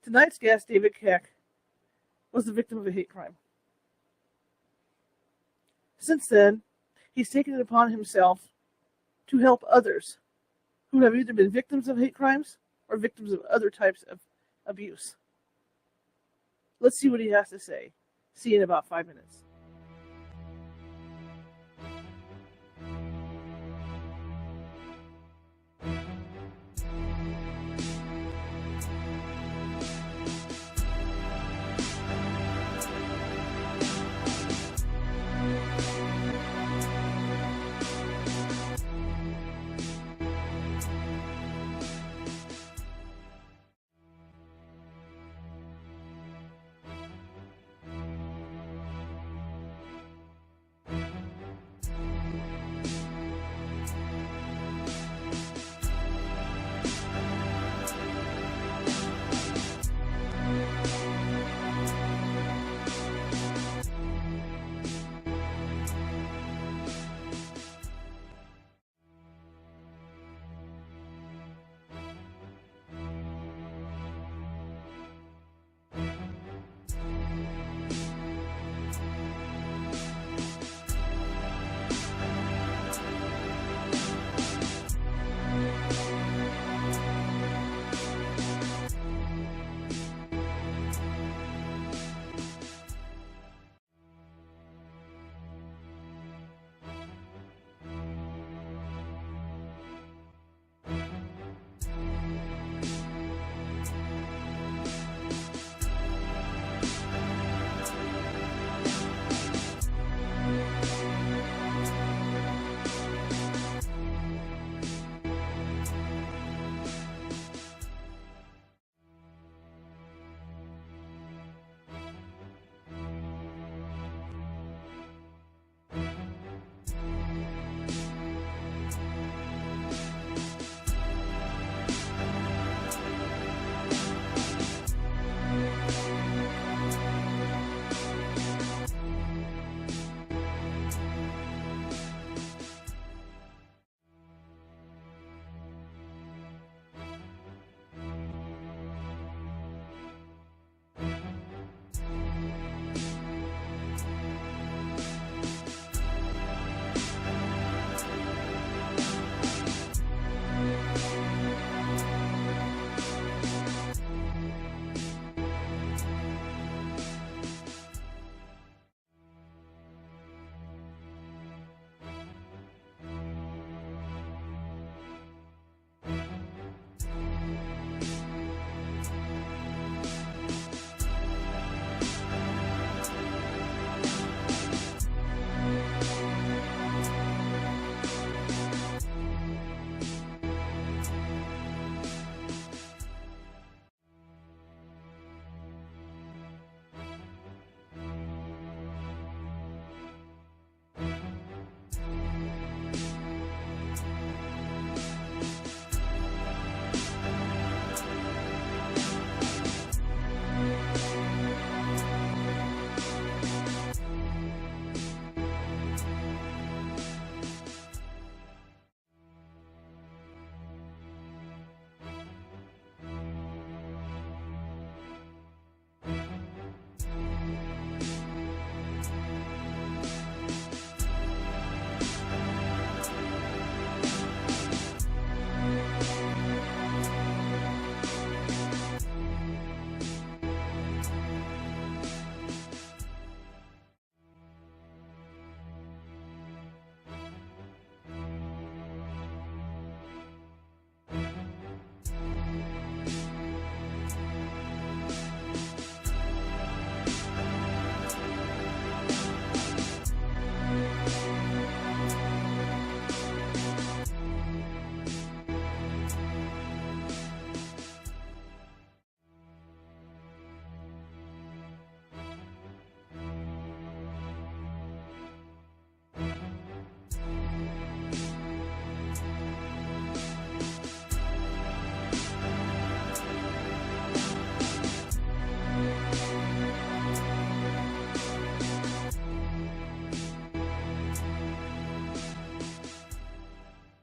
Tonight's guest, David Keck, was the victim of a hate crime. Since then, he's taken it upon himself to help others who have either been victims of hate crimes or victims of other types of abuse. Let's see what he has to say. See you in about 5 minutes.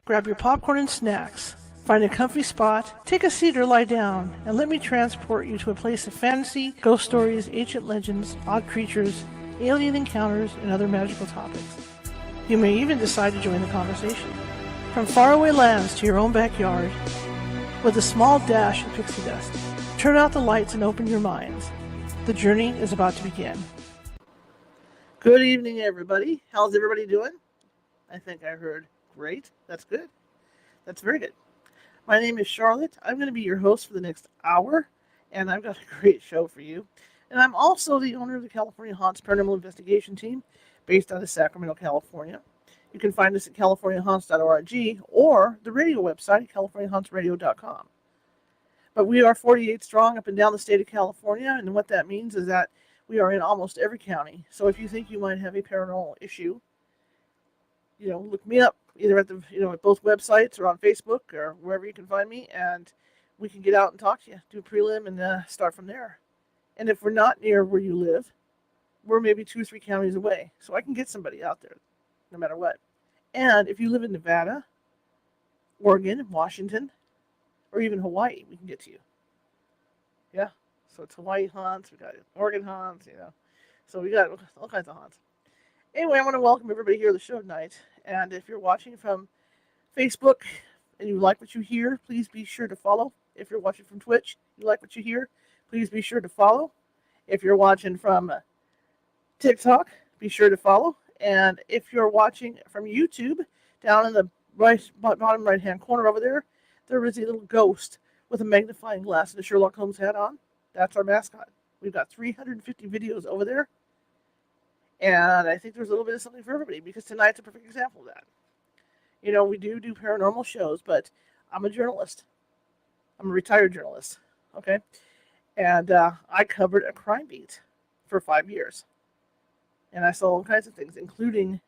Grab your popcorn and snacks Find a comfy spot, take a seat or lie down, and let me transport you to a place of fantasy, ghost stories, ancient legends, odd creatures, alien encounters, and other magical topics. You may even decide to join the conversation. From faraway lands to your own backyard, with a small dash of pixie dust, turn out the lights and open your minds. The journey is about to begin. Good evening, everybody. How's everybody doing? I think I heard great. That's good. That's very good. My name is Charlotte. I'm going to be your host for the next hour, and I've got a great show for you. And I'm also the owner of the California Haunts Paranormal Investigation Team, based out of Sacramento, California. You can find us at californiahaunts.org or the radio website, californiahauntsradio.com. But we are 48 strong up and down the state of California, and what that means is that we are in almost every county. So if you think you might have a paranormal issue, look me up either at at both websites or on Facebook or wherever you can find me, and we can get out and talk to you, do a prelim, and start from there. And if we're not near where you live, we're maybe 2 or 3 counties away, so I can get somebody out there, no matter what. And if you live in Nevada, Oregon, Washington, or even Hawaii, we can get to you. Yeah, so it's Hawaii haunts, we got Oregon haunts, so we got all kinds of haunts. Anyway, I want to welcome everybody here to the show tonight. And if you're watching from Facebook and you like what you hear, please be sure to follow. If you're watching from Twitch, you like what you hear, please be sure to follow. If you're watching from TikTok, be sure to follow. And if you're watching from YouTube, down in the bottom right-hand corner over there, there is a little ghost with a magnifying glass and a Sherlock Holmes hat on. That's our mascot. We've got 350 videos over there. And I think there's a little bit of something for everybody, because tonight's a perfect example of that. We do paranormal shows, but I'm a journalist. I'm a retired journalist, okay? And I covered a crime beat for 5 years. And I saw all kinds of things, including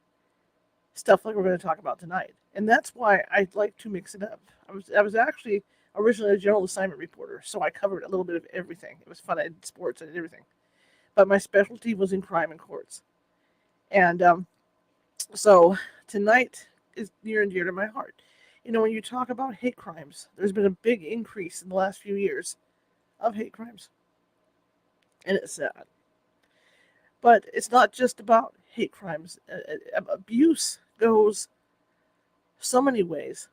stuff like we're going to talk about tonight. And that's why I like to mix it up. I was actually originally a general assignment reporter, so I covered a little bit of everything. It was fun. I did sports, I did everything. But my specialty was in crime and courts. And so tonight is near and dear to my heart. When you talk about hate crimes, there's been a big increase in the last few years of hate crimes. And it's sad. But it's not just about hate crimes. Abuse goes so many ways.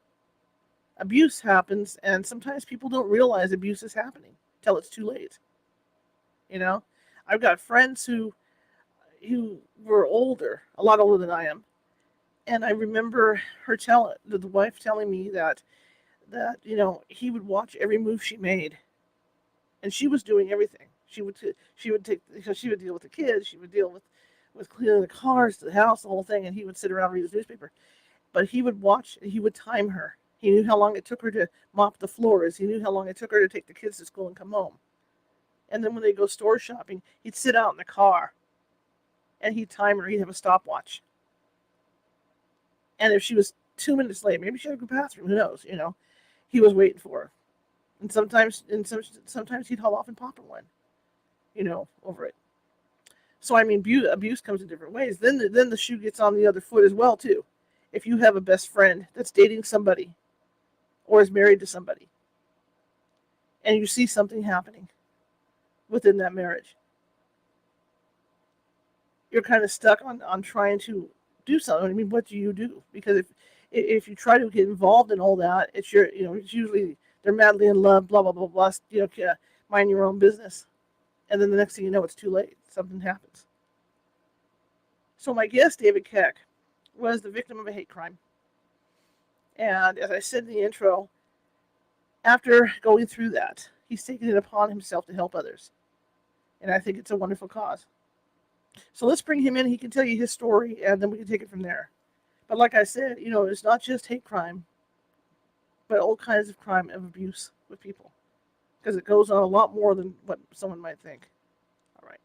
Abuse happens, and sometimes people don't realize abuse is happening till it's too late. I've got friends who were older, a lot older than I am, and I remember the wife telling me that he would watch every move she made, and she was doing everything. She would take, because she would deal with the kids, she would deal with cleaning the cars, the house, the whole thing, and he would sit around and read his newspaper. But he would watch, and he would time her. He knew how long it took her to mop the floors. He knew how long it took her to take the kids to school and come home. And then when they go store shopping, he'd sit out in the car, and he'd time her. He'd have a stopwatch. And if she was 2 minutes late, maybe she had to go to the bathroom, who knows, he was waiting for her. And sometimes he'd haul off and pop her one, over it. So, abuse comes in different ways. Then the shoe gets on the other foot as well, too. If you have a best friend that's dating somebody or is married to somebody, and you see something happening within that marriage, you're kind of stuck on trying to do something. What do you do? Because if you try to get involved in all that, it's usually they're madly in love, blah, blah, blah, blah, mind your own business. And then the next thing you know, it's too late. Something happens. So my guest, David Keck, was the victim of a hate crime. And as I said in the intro, after going through that, he's taken it upon himself to help others. And I think it's a wonderful cause. So let's bring him in. He can tell you his story, and then we can take it from there. But like I said, it's not just hate crime, but all kinds of crime of abuse with people. Because it goes on a lot more than what someone might think. All right.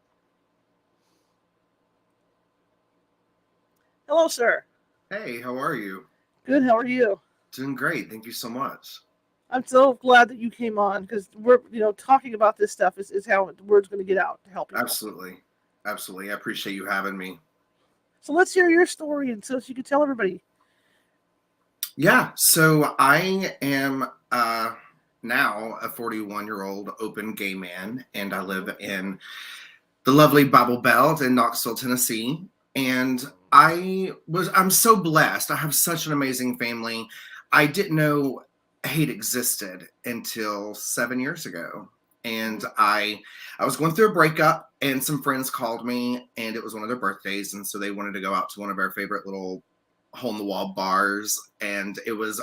Hello, sir. Hey, how are you? Good, how are you? Doing great. Thank you so much. I'm so glad that you came on, because we're, talking about this stuff is how the word's going to get out to help people. Absolutely. Absolutely. I appreciate you having me. So let's hear your story, and so you can tell everybody. Yeah. So I am now a 41-year-old open gay man, and I live in the lovely Bible Belt in Knoxville, Tennessee. And I'm so blessed. I have such an amazing family. I didn't know hate existed until 7 years ago. And I was going through a breakup, and some friends called me, and it was one of their birthdays, and so they wanted to go out to one of our favorite little hole in the wall bars, and it was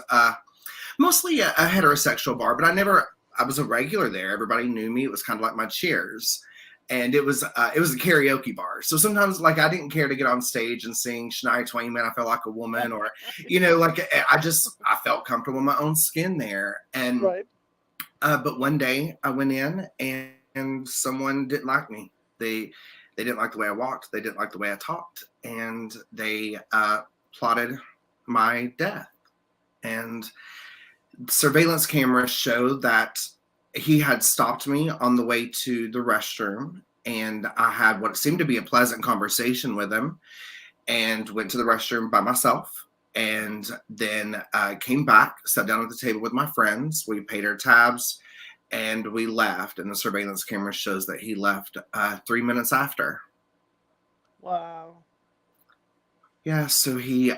mostly a heterosexual bar, but I was a regular there. Everybody knew me. It was kind of like my Cheers. And it was a karaoke bar. So sometimes, like, I didn't care to get on stage and sing Shania Twain, Man, I Feel Like a Woman, or, like, I felt comfortable in my own skin there. And, Right. but one day I went in and someone didn't like me. They didn't like the way I walked. They didn't like the way I talked. And they plotted my death. And surveillance cameras showed that he had stopped me on the way to the restroom, and I had what seemed to be a pleasant conversation with him, and went to the restroom by myself, and then came back, sat down at the table with my friends. We paid our tabs, and we left, and the surveillance camera shows that he left 3 minutes after. Wow. Yeah, so he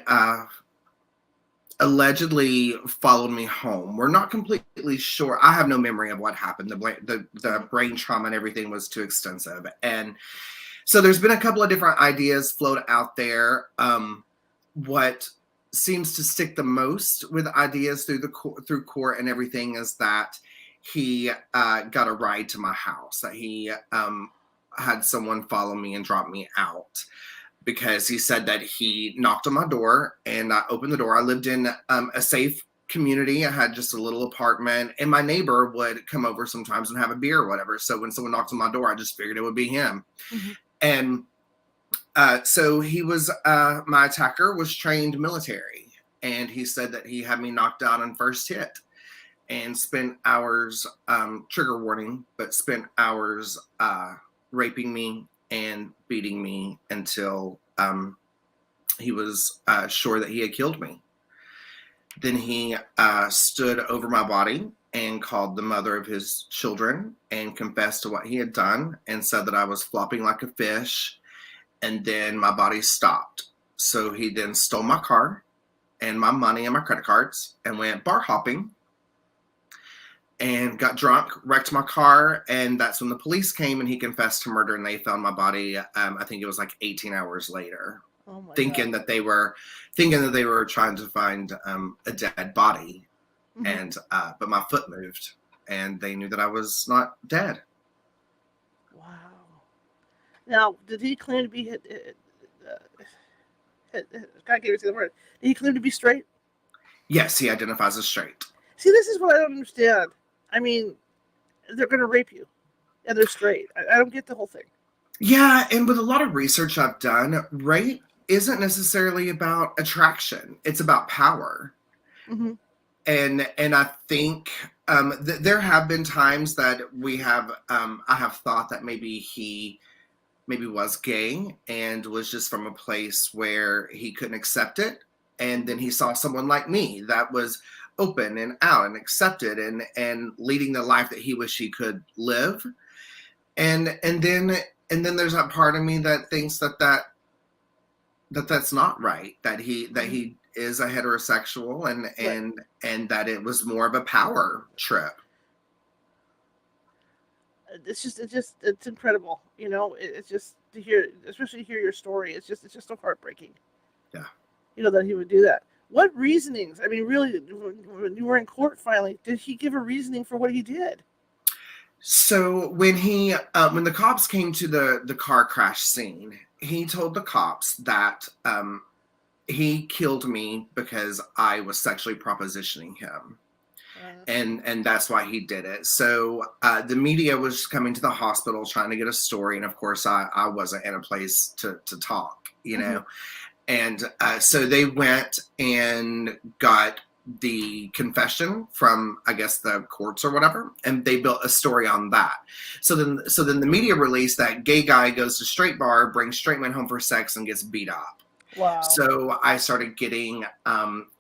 allegedly followed me home. We're not completely sure. I have no memory of what happened. The brain trauma and everything was too extensive. And so there's been a couple of different ideas float out there. What seems to stick the most with ideas through court and everything is that he got a ride to my house, that he had someone follow me and drop me out, because he said that he knocked on my door and I opened the door. I lived in a safe community. I had just a little apartment, and my neighbor would come over sometimes and have a beer or whatever. So when someone knocked on my door, I just figured it would be him. Mm-hmm. And so he was, my attacker was trained military, and he said that he had me knocked out on first hit and spent hours, trigger warning, but spent hours raping me and beating me until he was sure that he had killed me. Then he stood over my body and called the mother of his children and confessed to what he had done and said that I was flopping like a fish, and then my body stopped. So he then stole my car and my money and my credit cards and went bar hopping and got drunk, wrecked my car, and that's when the police came and he confessed to murder, and they found my body. I think it was like 18 hours later, thinking that they were trying to find a dead body, mm-hmm. and but my foot moved, and they knew that I was not dead. Wow. Now, did he claim to be? God gave me the word. Did he claim to be straight? Yes, he identifies as straight. See, this is what I don't understand. I mean, they're going to rape you, and they're straight. I don't get the whole thing. Yeah, and with a lot of research I've done, rape isn't necessarily about attraction. It's about power. Mm-hmm. And I think there have been times that I have thought that maybe he was gay and was just from a place where he couldn't accept it. And then he saw someone like me that was open and out and accepted and leading the life that he wished he could live. And then there's that part of me that thinks that's not right, that he is a heterosexual and that it was more of a power trip. It's incredible. You know, it's just to hear, especially to hear your story. It's just so heartbreaking. Yeah. You know, that he would do that. What reasonings? I mean, really, when you were in court finally, did he give a reasoning for what he did? So when when the cops came to the car crash scene, he told the cops that he killed me because I was sexually propositioning him. And that's why he did it. So the media was coming to the hospital trying to get a story. And of course, I wasn't in a place to talk, you know. Mm-hmm. And so they went and got the confession from, I guess, the courts or whatever, and they built a story on that. So then the media released that gay guy goes to straight bar, brings straight men home for sex, and gets beat up. Wow. So I started getting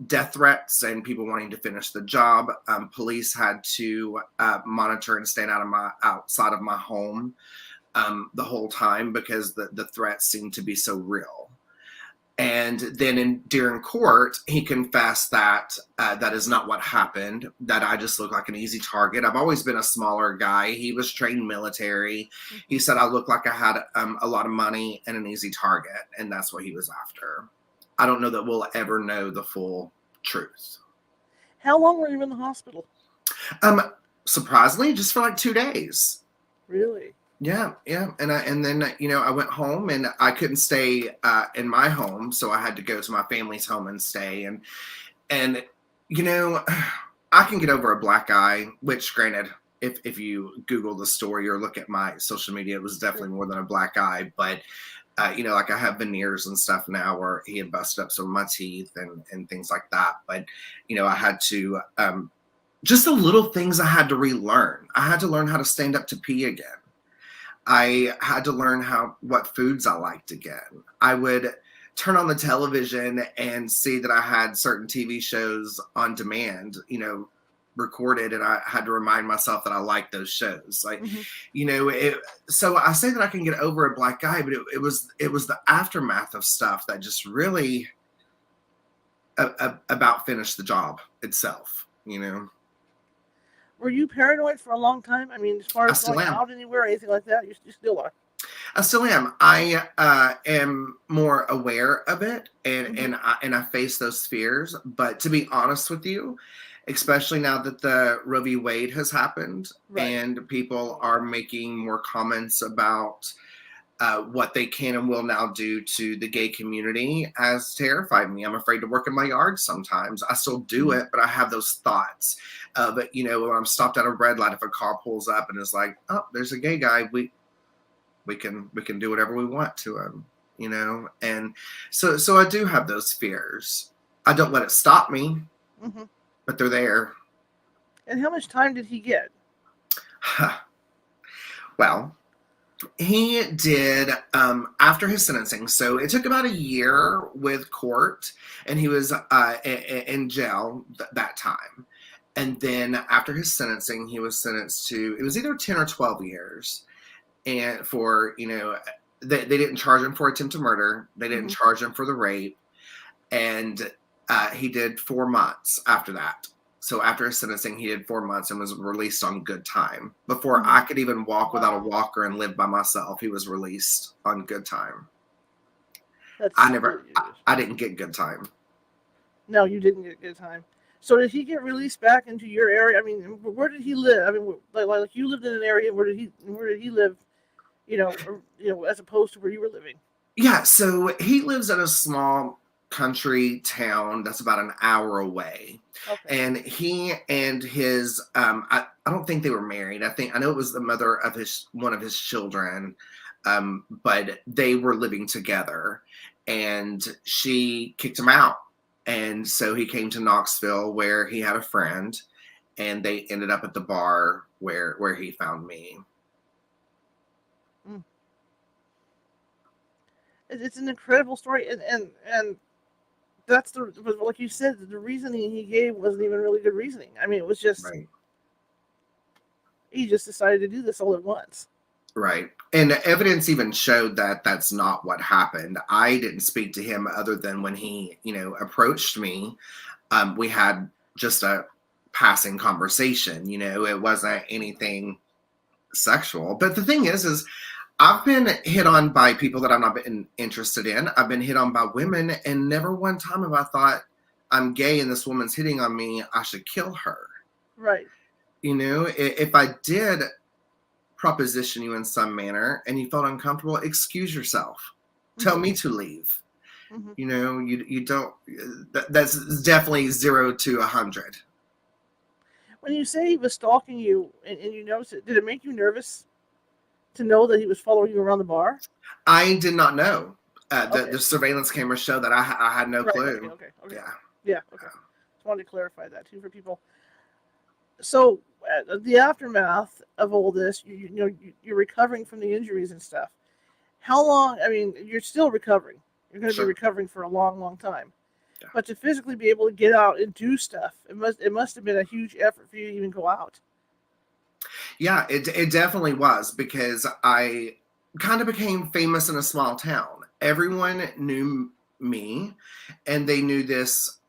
death threats and people wanting to finish the job. Police had to monitor and stand outside of my home the whole time because the threats seemed to be so real. And then during court, he confessed that that is not what happened, that I just look like an easy target. I've always been a smaller guy. He was trained military. He said I looked like I had a lot of money and an easy target, and that's what he was after. I don't know that we'll ever know the full truth. How long were you in the hospital? Surprisingly, just for like 2 days. Really? Yeah, and then I went home and I couldn't stay in my home, so I had to go to my family's home and stay. And I can get over a black eye, which granted, if you Google the story or look at my social media, it was definitely more than a black eye. But like I have veneers and stuff now, where he had busted up some of my teeth and things like that. But I had to just the little things I had to relearn. I had to learn how to stand up to pee again. I had to learn what foods I liked again. I would turn on the television and see that I had certain TV shows on demand, recorded, and I had to remind myself that I liked those shows. Like, so I say that I can get over a black eye, but it was the aftermath of stuff that just really about finished the job itself. Were you paranoid for a long time? I mean, as far I as still going am. out anywhere or anything like that, you still are. I still am. I am more aware of it, and I face those fears. But to be honest with you, especially now that the Roe v. Wade has happened, Right. and people are making more comments about what they can and will now do to the gay community, has terrified me. I'm afraid to work in my yard sometimes. I still do it, but I have those thoughts of when I'm stopped at a red light, if a car pulls up and is like, oh, there's a gay guy, we can do whatever we want to him, and so I do have those fears. I don't let it stop me, but they're there. And how much time did he get? Well, he did after his sentencing. So it took about a year with court, and he was in jail that time. And then after his sentencing, he was sentenced to, it was either 10 or 12 years. And for, they didn't charge him for attempted murder. They didn't charge him for the rape. And he did 4 months after that. So after his sentencing, he did 4 months and was released on good time. Before I could even walk without a walker and live by myself, he was released on good time. I didn't get good time. No, you didn't get good time. So did he get released back into your area? I mean, where did he live? I mean, like you lived in an area. Where did he live? As opposed to where you were living. Yeah. So he lives in a small country town that's about an hour away. Okay. And he and his I don't think they were married. I know it was the mother of one of his children, but they were living together, and she kicked him out. And so he came to Knoxville, where he had a friend, and they ended up at the bar where he found me. It's an incredible story, and that's like you said, the reasoning he gave wasn't even really good reasoning. I mean, it was just Right. He just decided to do this all at once. Right. And the evidence even showed that that's not what happened. I didn't speak to him other than when he, approached me. We had just a passing conversation, it wasn't anything sexual. But the thing is I've been hit on by people that I've not been interested in. I've been hit on by women, and never one time have I thought, I'm gay and this woman's hitting on me, I should kill her. Right. If I did proposition you in some manner and you felt uncomfortable, excuse yourself. Tell me to leave. You don't. That's definitely 0 to 100. When you say he was stalking you and you noticed it, did it make you nervous to know that he was following you around the bar? I did not know. The surveillance cameras show that I had no clue. Okay. Yeah. Okay. Just wanted to clarify that too for people. So the aftermath of all this, you're recovering from the injuries and stuff. How long? I mean, you're still recovering. You're going to be Sure. recovering for a long, long time. Yeah. But to physically be able to get out and do stuff, it must have been a huge effort for you to even go out. Yeah, it definitely was because I kind of became famous in a small town. Everyone knew me, and they knew this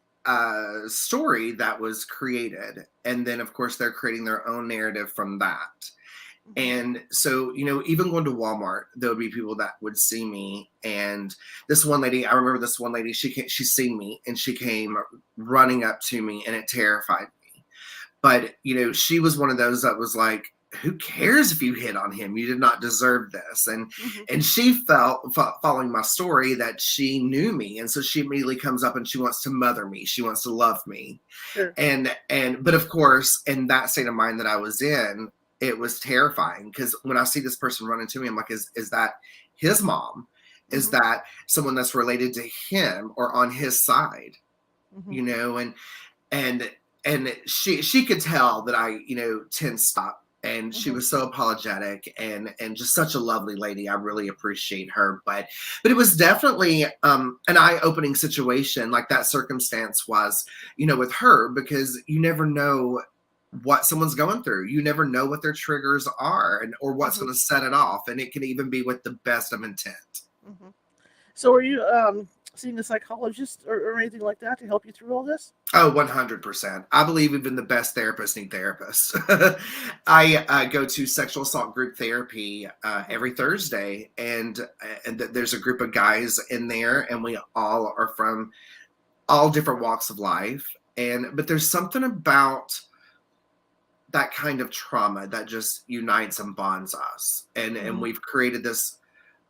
story that was created, and then of course they're creating their own narrative from that. Hmm. And so, even going to Walmart, there would be people that would see me. And this one lady, I remember this one lady, she seen me and she came running up to me, and it terrified me. But, she was one of those that was like, who cares if you hit on him? You did not deserve this. And Hmm. and she felt, following my story, that she knew me. And so she immediately comes up and she wants to mother me. She wants to love me. Sure. But of course, in that state of mind that I was in, it was terrifying, because when I see this person run into me, I'm like, is that his mom? Is Hmm. that someone that's related to him or on his side? Hmm. You know, and and she could tell that I, tensed up, and she Hmm. was so apologetic, and just such a lovely lady. I really appreciate her. But it was definitely an eye-opening situation, like that circumstance was, with her, because you never know what someone's going through. You never know what their triggers are, or what's Hmm. going to set it off, and it can even be with the best of intent. Hmm. So, are you seeing a psychologist or anything like that to help you through all this? Oh, 100%. I believe even the best therapists need therapists. I go to sexual assault group therapy Hmm. every Thursday, and there's a group of guys in there, and we all are from all different walks of life. But there's something about that kind of trauma that just unites and bonds us, and Hmm. we've created this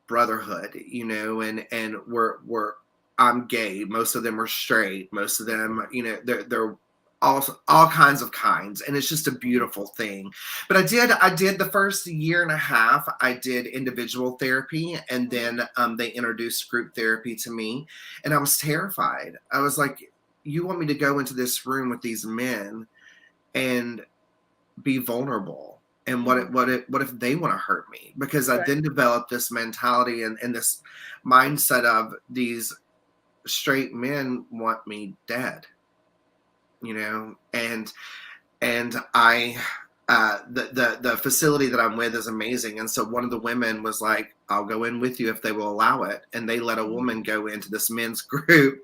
brotherhood, and we're I'm gay. Most of them are straight. Most of them, they're all kinds of kinds, and it's just a Hmm. beautiful thing. But I did the first year and a half. I did individual therapy, and Hmm. then they introduced group therapy to me, and I was terrified. I was like, "You want me to go into this room with these men and be vulnerable, and Hmm. what if they want to hurt me?" Because I Right. then developed this mentality and this mindset of, these straight men want me dead, and I the facility that I'm with is amazing. And so one of the women was like, "I'll go in with you if they will allow it," and they let a Hmm. woman go into this men's group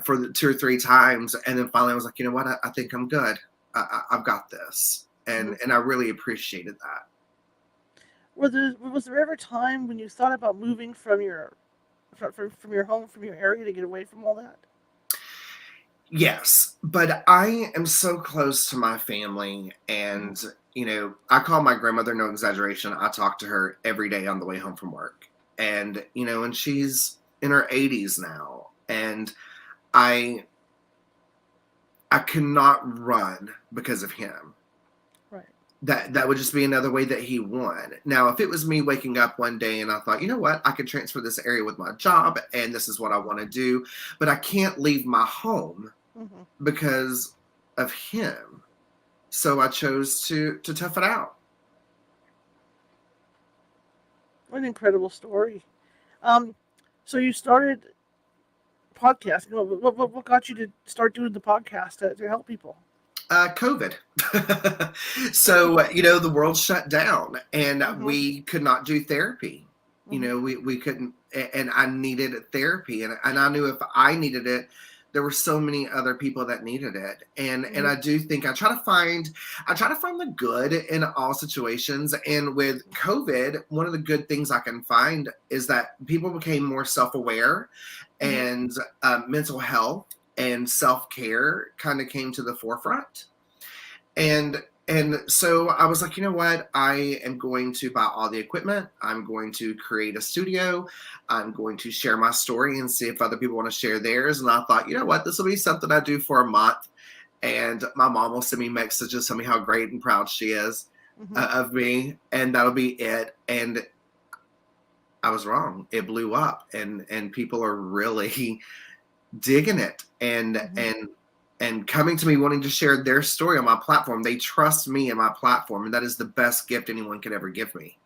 for the 2 or 3 times, and then finally I was like, you know what, I think I'm good. I've got this, Hmm. and I really appreciated that. Was there ever a time when you thought about moving from your home, from your area, to get away from all that? Yes, but I am so close to my family, Hmm. and I call my grandmother, no exaggeration. I talk to her every day on the way home from work, and she's in her 80s now, and I I cannot run because of him. Right. That would just be another way that he won. Now, if it was me waking up one day and I thought, you know what, I could transfer this area with my job, and this is what I want to do, but I can't leave my home Hmm. because of him. So I chose to tough it out. What an incredible story. Um, so you started podcasting. What got you to start doing the podcast to help people? COVID. So the world shut down, and Hmm. we could not do therapy. Hmm. We couldn't, and I needed therapy, and I knew if I needed it, there were so many other people that needed it. And Hmm. I do think I try to find the good in all situations. And with COVID, one of the good things I can find is that people became more self-aware, Hmm. and mental health and self-care kind of came to the forefront. And so I was like, you know what, I am going to buy all the equipment. I'm going to create a studio. I'm going to share my story and see if other people want to share theirs. And I thought, you know what, this will be something I do for a month, and my mom will send me messages, tell me how great and proud she is Hmm. of me, and that'll be it. And I was wrong. It blew up, and people are really digging it, Hmm. and coming to me wanting to share their story on my platform. They trust me and my platform, and that is the best gift anyone could ever give me.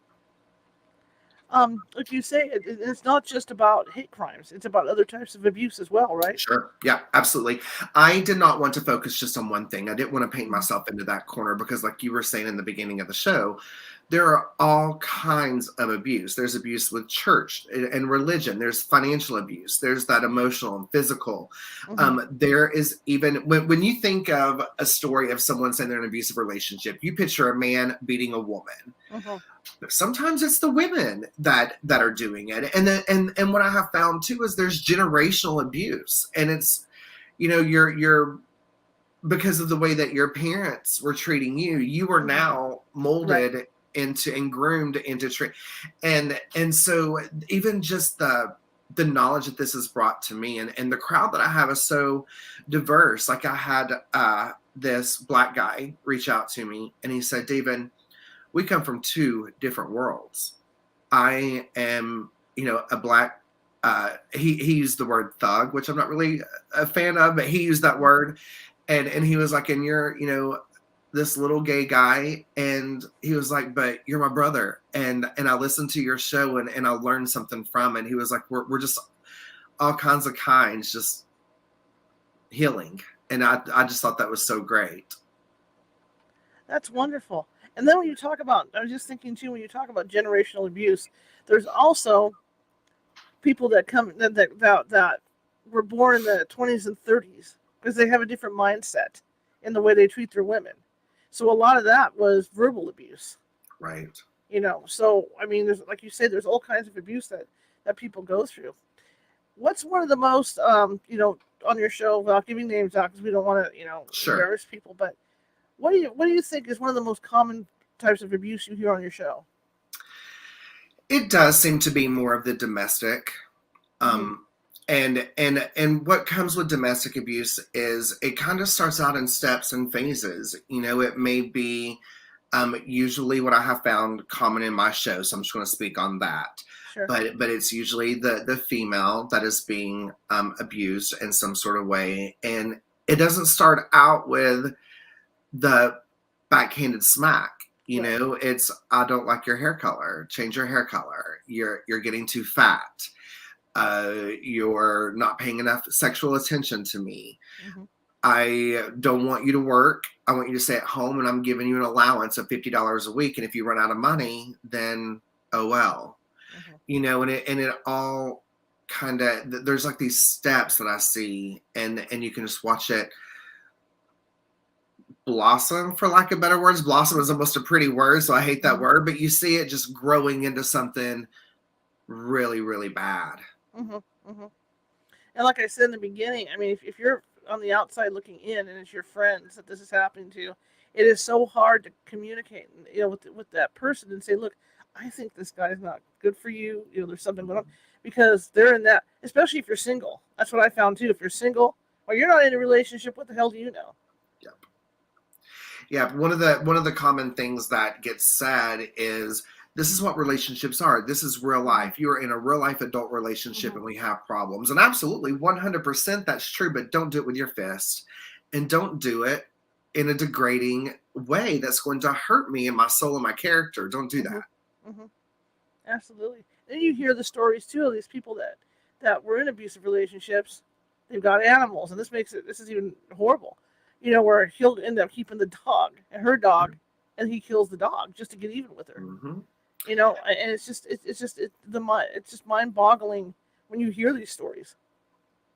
Like you say, it's not just about hate crimes; it's about other types of abuse as well, right? Sure. Yeah, absolutely. I did not want to focus just on one thing. I didn't want to paint Mhm. myself into that corner because, like you were saying in the beginning of the show, there are all kinds of abuse. There's abuse with church and religion. There's financial abuse. There's that emotional and physical. Mhm. There is even when you think of a story of someone saying they're in an abusive relationship, you picture a man beating a woman. Mhm. Sometimes it's the women that are doing it, and then and what I have found too is there's generational abuse, and it's you're because of the way that your parents were treating you, you are Mhm. now Right. molded into and groomed into and so even just the knowledge that this has brought to me, and the crowd that I have is so diverse. Like I had this black guy reach out to me and he said, David, we come from two different worlds. I am, a black. He used the word thug, which I'm not really a fan of, but he used that Mhm. word, and he was like, and you're, this little gay guy, and he was like, but you're my brother, and I listened to your show, and I learned something from it. He was like, we're just all kinds of kinds, just healing, and I just thought that was so great. That's wonderful. And then when you talk about, I was just thinking too, when you talk about generational abuse, there's also people that come that were born in the 20s and 30s because they have a different mindset in the way they treat their women. So a lot of that was verbal abuse. Right. So I mean, there's, like you say, there's all kinds of abuse that people go through. What's one of the most on your show, without giving names out because we don't want to Sure. embarrass people, but what do you think is one of the most common types of abuse you hear on your show? It does seem to be more of the domestic. Hmm. Um, and what comes with domestic abuse is it kind of starts out in steps and phases. It may be usually what I have found common in my show. So I'm just going to speak on that. Sure. But it's usually the female that is being abused in some sort of way, and it doesn't start out with the backhanded smack. Right. It's I don't like your hair color. Change your hair color. You're getting too fat. You're not paying enough sexual attention to me. Hmm. I don't want you to work. I want you to stay at home, and I'm giving you an allowance of $50 a week. And if you run out of money, then oh well. Hmm. And it all kind of there's like these steps that I see, and you can just watch it blossom, for lack of better words. Blossom is almost a pretty word, so I hate that Hmm. word, but you see it just growing into something really, really bad. Hmm. Hmm. And like I said in the beginning, I mean, if you're on the outside looking in, and it's your friends that this is happening to, it is so hard to communicate, with that person and say, look, I think this guy is not good for you. There's something going on because they're in that. Especially if you're single. That's what I found too. If you're single or you're not in a relationship, what the hell do you know? Yep. Yeah, one of the common things that gets said is this is what relationships are. This is real Hmm. life. You're in a real life adult relationship Hmm. and we have problems. And absolutely 100% that's true, but don't do it with your fist, and don't do it in a degrading way that's going to hurt me and my soul and my character. Don't do Hmm. that. Hmm. Absolutely. Then you hear the stories too of these people that were in abusive relationships. They've got animals, and this is even horrible. Where he'll end up keeping the dog and her dog, and he kills the dog just to get even with her. Hmm. And it's just mind-boggling when you hear these stories.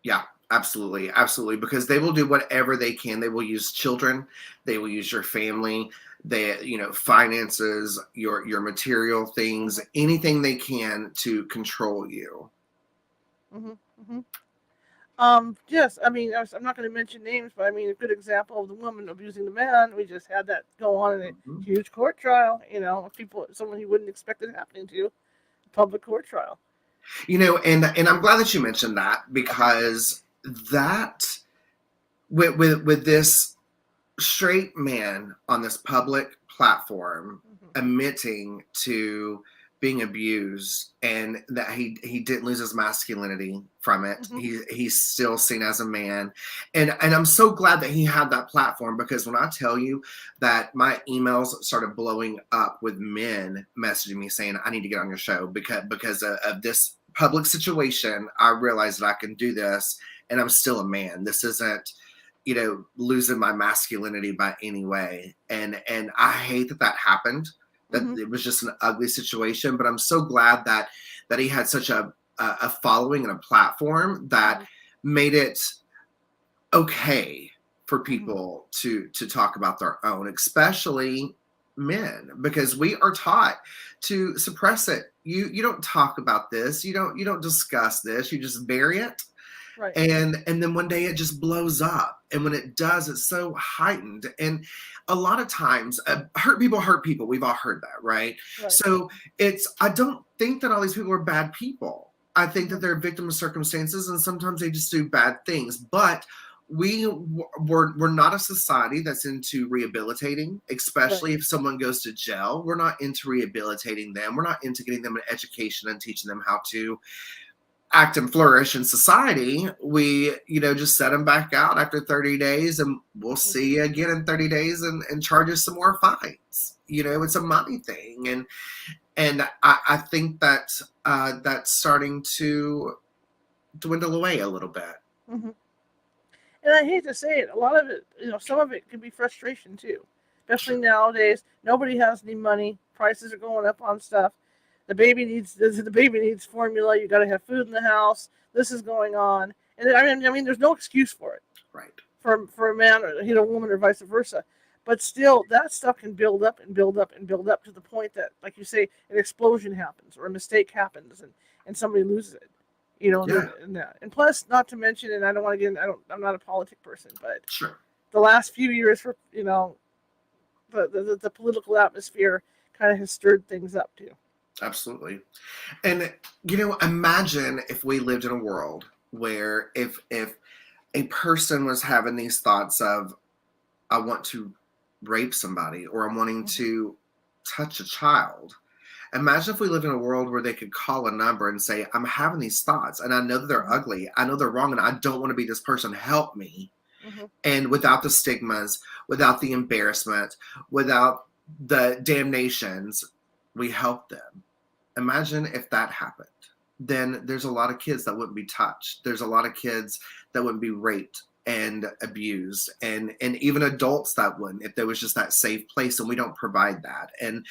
Yeah, absolutely, absolutely. Because they will do whatever they can. They will use children. They will use your family. They, finances, your material things, Hmm. anything they can to control you. Hmm. Hmm. Yes, I mean, I'm not going to mention names, but I mean, a good example of the woman abusing the man. We just had that go on in a Hmm. huge court trial. Someone you wouldn't expect it happening to, public court trial. And I'm glad that you mentioned that because that with this straight man on this public platform Hmm. admitting to being abused, and that he didn't lose his masculinity from it. Mm-hmm. He's still seen as a man, and I'm so glad that he had that platform, because when I tell you that my emails started blowing up with men messaging me saying I need to get on your show because of this public situation, I realized that I can do this, and I'm still a man. This isn't, you know, losing my masculinity by any way, and I hate that happened. That Mm-hmm. it was just an ugly situation, but I'm so glad that he had such a following and a platform that made it okay for people to talk about their own, especially men, because we are taught to suppress it. You don't talk about this, you don't discuss this, you just bury it. Right. And then one day it just blows up, and when it does, it's so heightened. And a lot of times hurt people, we've all heard that, right? So I don't think that all these people are bad people. I think that they're victims of circumstances, and sometimes they just do bad things. But we're not a society that's into rehabilitating, especially if someone goes to jail. We're not into rehabilitating them. We're not into getting them an education and teaching them how to act and flourish in society. We, just set them back out after 30 days, and we'll see you again in 30 days and charge us some more fines. It's a money thing. And I think that that's starting to dwindle away a little bit. Mm-hmm. And I hate to say it, a lot of it, some of it can be frustration too. Especially nowadays, nobody has any money. Prices are going up on stuff. The baby needs formula. You got to have food in the house. This is going on, and I mean, there's no excuse for it. Right. For a man or a woman or vice versa, but still, that stuff can build up and build up and build up to the point that, like you say, an explosion happens or a mistake happens, and somebody loses it. And plus, not to mention, and I don't want to get. I'm not a politic person, but sure, the last few years, for the political atmosphere kind of has stirred things up too. Absolutely. And, imagine if we lived in a world where if a person was having these thoughts of, I want to rape somebody, or I'm wanting to touch a child. Imagine if we lived in a world where they could call a number and say, I'm having these thoughts, and I know that they're ugly. I know they're wrong, and I don't want to be this person. Help me. And without the stigmas, without the embarrassment, without the damnations, we help them. Imagine if that happened. Then there's a lot of kids that wouldn't be touched. There's a lot of kids that wouldn't be raped and abused, and even adults that wouldn't, if there was just that safe place, and we don't provide that. And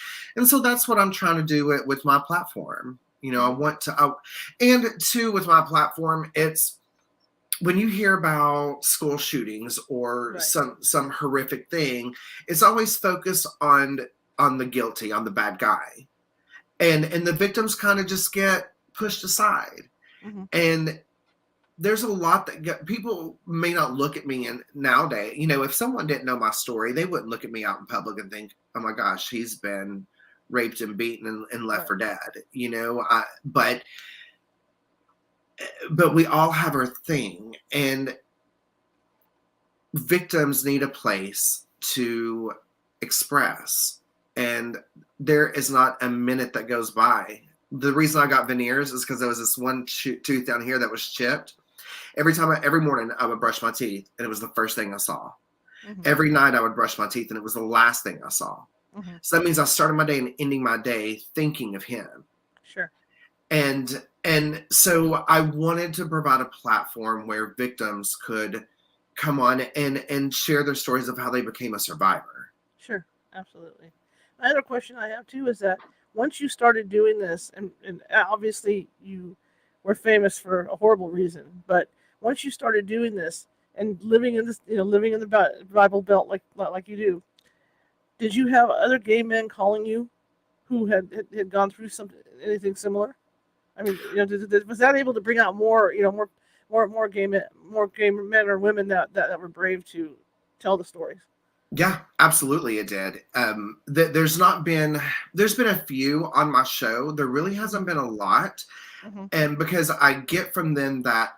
so that's what I'm trying to do with my platform. I want to, and two, with my platform, it's when you hear about school shootings or some horrific thing, it's always focused on the guilty, on the bad guy. And the victims kind of just get pushed aside. And there's a lot that people may not look at me in nowadays. If someone didn't know my story, they wouldn't look at me out in public and think, oh my gosh, he's been raped and beaten and left for dead. But we all have our thing, and victims need a place to express. And there is not a minute that goes by. The reason I got veneers is because there was this one tooth down here that was chipped. Every morning I would brush my teeth, and it was the first thing I saw. Every night I would brush my teeth, and it was the last thing I saw. So that means I started my day and ending my day thinking of him. Sure. And so I wanted to provide a platform where victims could come on and share their stories of how they became a survivor. Sure, absolutely. Another question I have too is that once you started doing this, and obviously you were famous for a horrible reason, but once you started doing this and living in this, living in the Bible Belt like you do, did you have other gay men calling you who had gone through anything similar? I mean, was that able to bring out more gay men or women that were brave to tell the stories? Yeah, absolutely, it did. There's been a few on my show. There really hasn't been a lot, and because I get from them that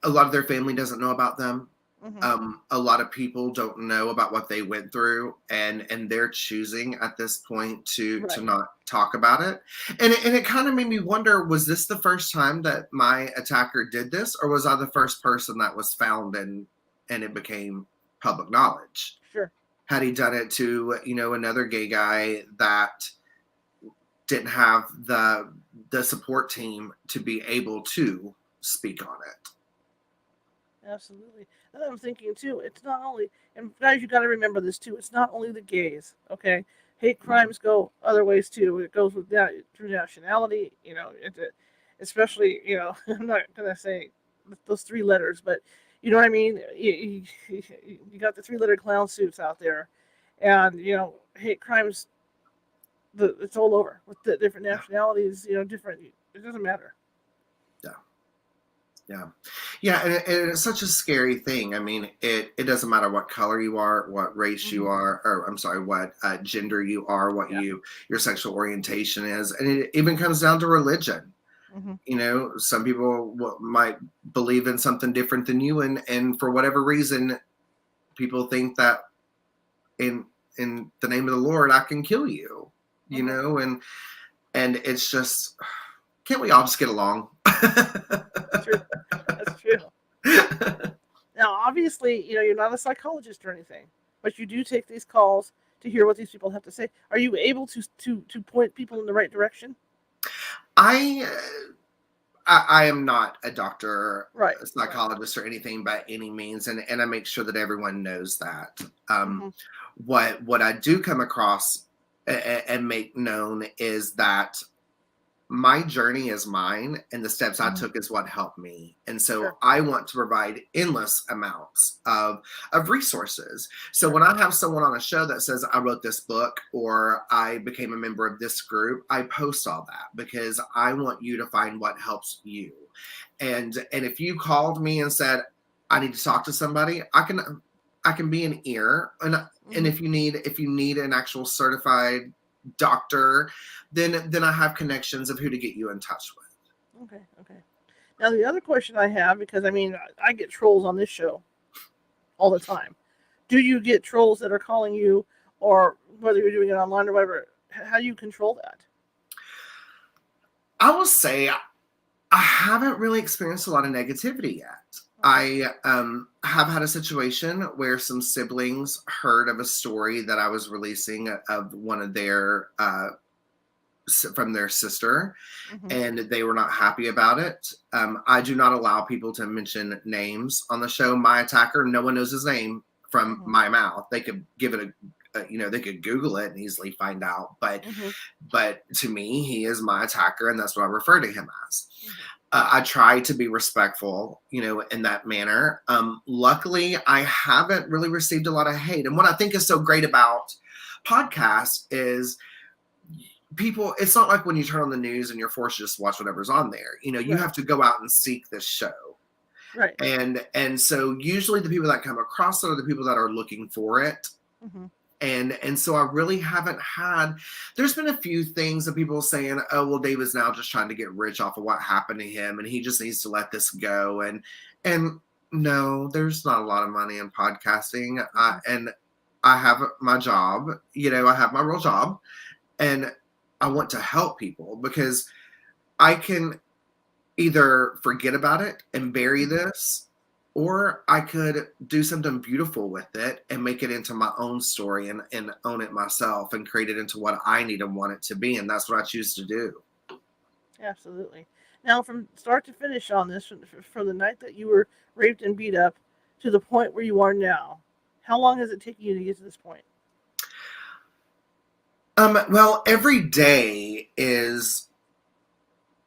a lot of their family doesn't know about them, Mm-hmm. A lot of people don't know about what they went through, and they're choosing at this point to Right. not talk about it. And it kind of made me wonder, was this the first time that my attacker did this, or was I the first person that was found and it became public knowledge? Sure. Had he done it to, another gay guy that didn't have the support team to be able to speak on it? Absolutely. And I'm thinking too, it's not only, and guys, you got to remember this too. It's not only the gays. Okay, hate Mhm. crimes go other ways too. It goes with that through nationality. Especially I'm not gonna say those three letters, but you know what I mean. You got the three-letter clown suits out there, and hate crimes. It's all over with the different Yeah, nationalities. Different. It doesn't matter. yeah. Yeah. Yeah. And it's such a scary thing. I mean, it doesn't matter what color you are, what race Hmm. you are, or I'm sorry, what gender you are, what Yeah. your sexual orientation is. And it even comes down to religion. Hmm. Some people might believe in something different than you. And for whatever reason, people think that in, in the name of the Lord, I can kill you, Hmm. and it's just, can't we all just get along? That's true. That's true. Now, obviously, you're not a psychologist or anything, but you do take these calls to hear what these people have to say. Are you able to point people in the right direction? I I am not a doctor, Right. a Right. psychologist, or anything by any means, and I make sure that everyone knows that. Um, Hmm. what I do come across and make known is that my journey is mine, and the steps I Hmm. took is what helped me. And Sure. so I want to provide endless amounts of resources. So Sure. when I have someone on a show that says I wrote this book or I became a member of this group, I post all that because I want you to find what helps you. And if you called me and said I need to talk to somebody, I can be an ear. And Hmm. if you need an actual certified doctor, then I have connections of who to get you in touch with. Okay. Okay. Now, the other question I have, because I mean, I get trolls on this show all the time. Do you get trolls that are calling you, or whether you're doing it online or whatever? How do you control that? I will say I haven't really experienced a lot of negativity yet. Okay. I have had a situation where some siblings heard of a story that I was releasing of one of their from their sister, Hmm. and they were not happy about it. I do not allow people to mention names on the show. My attacker, no one knows his name from Hmm. my mouth. They could give it they could Google it and easily find out. Hmm. But to me, he is my attacker, and that's what I refer to him as. Hmm. I try to be respectful, in that manner. Luckily, I haven't really received a lot of hate. And what I think is so great about podcasts is people, it's not like when you turn on the news and you're forced to just watch whatever's on there. You Right. have to go out and seek this show. Right. And so usually the people that come across it are the people that are looking for it. Hmm. And so I really haven't had, there's been a few things that people saying, oh well, David's now just trying to get rich off of what happened to him and he just needs to let this go. And no, there's not a lot of money in podcasting. Hmm. And I have my job, I have my real job, and I want to help people because I can either forget about it and bury Hmm. this, or I could do something beautiful with it and make it into my own story and own it myself and create it into what I need and want it to be. And that's what I choose to do. Absolutely. Now, from start to finish on this, from the night that you were raped and beat up to the point where you are now, how long has it taken you to get to this point? Well, every day is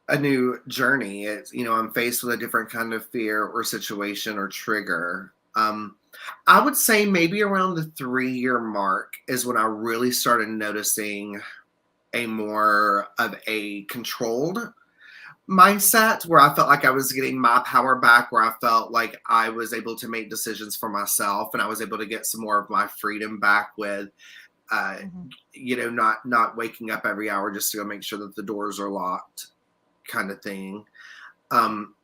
a new journey. It's, I'm faced with a different kind of fear or situation or trigger. I would say maybe around the 3-year mark is when I really started noticing a more of a controlled mindset where I felt like I was getting my power back, where I felt like I was able to make decisions for myself and I was able to get some more of my freedom back with, uh, Hmm. not waking up every hour just to go make sure that the doors are locked kind of thing. Um,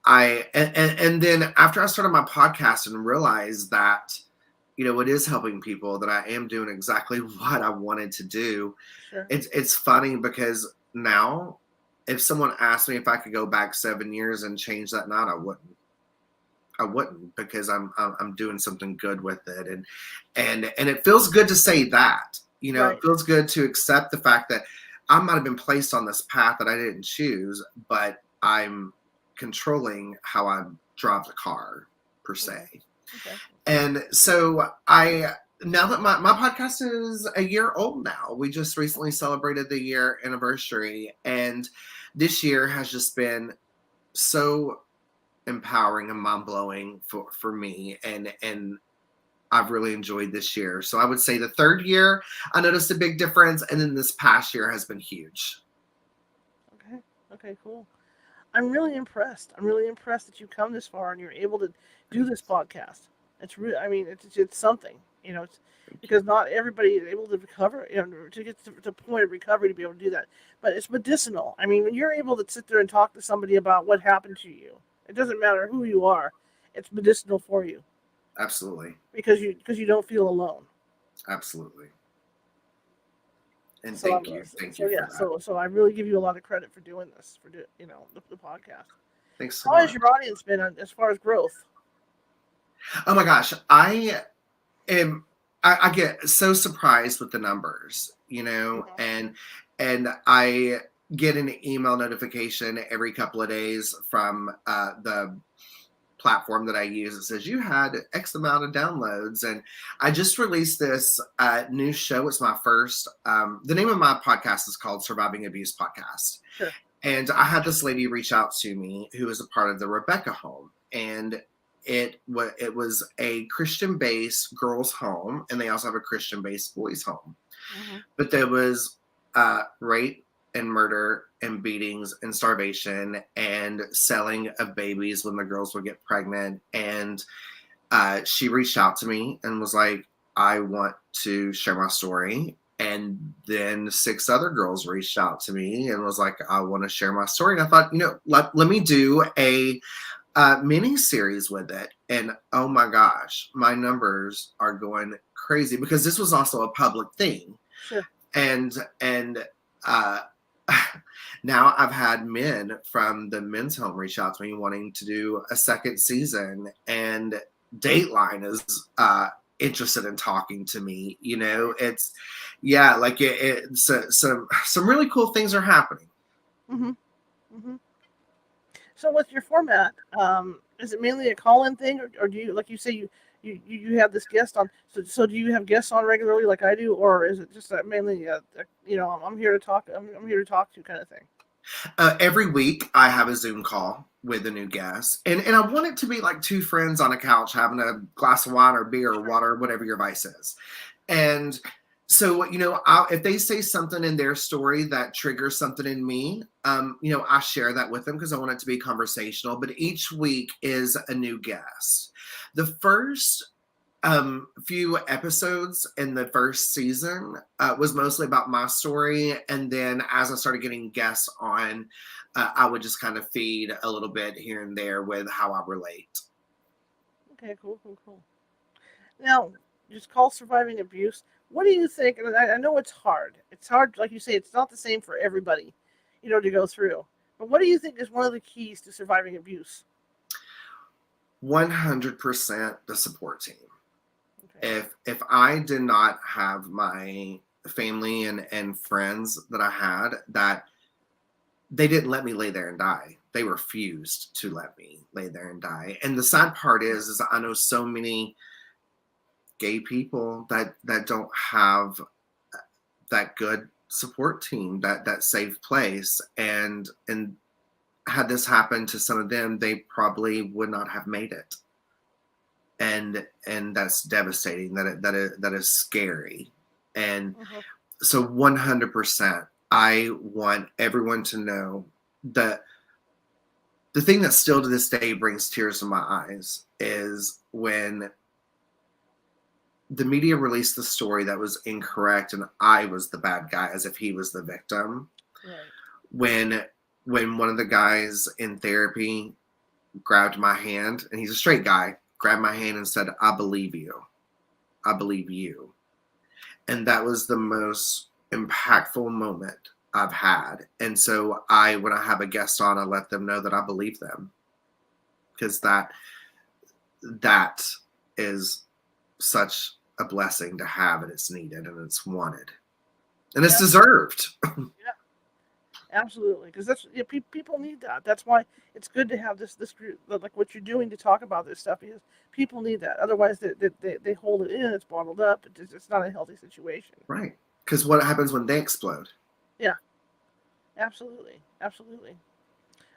And then after I started my podcast and realized that, it is helping people, that I am doing exactly what I wanted to do. Sure. It's funny because now, if someone asked me if I could go back 7 years and change that night, I wouldn't. I wouldn't, because I'm doing something good with it, and it feels good to say that. Right. It feels good to accept the fact that I might have been placed on this path that I didn't choose, but I'm controlling how I drive the car, per se. Okay. And so now that my podcast is a year old now, we just recently celebrated the year anniversary, and this year has just been so empowering and mind-blowing for me, and I've really enjoyed this year. So I would say the third year I noticed a big difference, and then this past year has been huge. Okay, cool. I'm really impressed. I'm really impressed that you've come this far and you're able to do this podcast. It's really, I mean, it's something, it's because not everybody is able to recover, to get to the point of recovery to be able to do that. But it's medicinal. I mean, when you're able to sit there and talk to somebody about what happened to you, it doesn't matter who you are, it's medicinal for you. Absolutely. Because you don't feel alone. Absolutely. And So thank you for that. So I really give you a lot of credit for doing this, for the podcast. Thanks so How much. has your audience been as far as growth? Oh my gosh, I get so surprised with the numbers, Mm-hmm. and I get an email notification every couple of days from the platform that I use. It says you had X amount of downloads, and I just released this new show. It's my first. The name of my podcast is called Surviving Abuse Podcast, Sure. and I had this lady reach out to me who is a part of the Rebecca Home, and it was a Christian-based girls' home, and they also have a Christian-based boys' home. Mm-hmm. But there was rape and murder and beatings and starvation and selling of babies when the girls would get pregnant. And she reached out to me and was like, I want to share my story. And then 6 other girls reached out to me and was like, I want to share my story. And I thought, let me do a mini series with it. And oh my gosh, my numbers are going crazy, because this was also a public thing. Sure. And uh, now I've had men from the men's home reach out to me wanting to do a second season, and Dateline is interested in talking to me. It's some really cool things are happening. Mm-hmm. Mm-hmm. So with your format, is it mainly a call-in thing, or do you, like you say, you have this guest on? So do you have guests on regularly, like I do, or is it just mainly I'm here to talk. I'm here to talk to kind of thing? Every week I have a Zoom call with a new guest, and I want it to be like 2 friends on a couch having a glass of wine or beer or water, whatever your vice is. And so, if they say something in their story that triggers something in me, I share that with them because I want it to be conversational. But each week is a new guest. The first few episodes in the first season was mostly about my story, and then as I started getting guests on, I would just kind of feed a little bit here and there with how I relate. Okay, cool. Now, just call surviving abuse. What do you think? And I know it's hard. It's hard, like you say, it's not the same for everybody, to go through. But what do you think is one of the keys to surviving abuse? 100% the support team. Okay. If I did not have my family and friends that I had, that they didn't let me lay there and die. They refused to let me lay there and die. And the sad part is I know so many gay people that don't have that good support team, that safe place. And had this happened to some of them, they probably would not have made it. And that's devastating. That is scary. And Mm-hmm. so 100%, I want everyone to know that the thing that still to this day brings tears to my eyes is when the media released the story that was incorrect and I was the bad guy, as if he was the victim. Right. When one of the guys in therapy grabbed my hand, and he's a straight guy, grabbed my hand and said, "I believe you. I believe you." And that was the most impactful moment I've had. And so when I have a guest on, I let them know that I believe them, because that is such a blessing to have, and it's needed and it's wanted and it's Yeah, deserved. yeah, absolutely. Because that's people need that. That's why it's good to have this group like what you're doing to talk about this stuff because people need that. Otherwise, they hold it in. It's bottled up. It's not a healthy situation. Right. Because what happens when they explode? Yeah, absolutely, absolutely.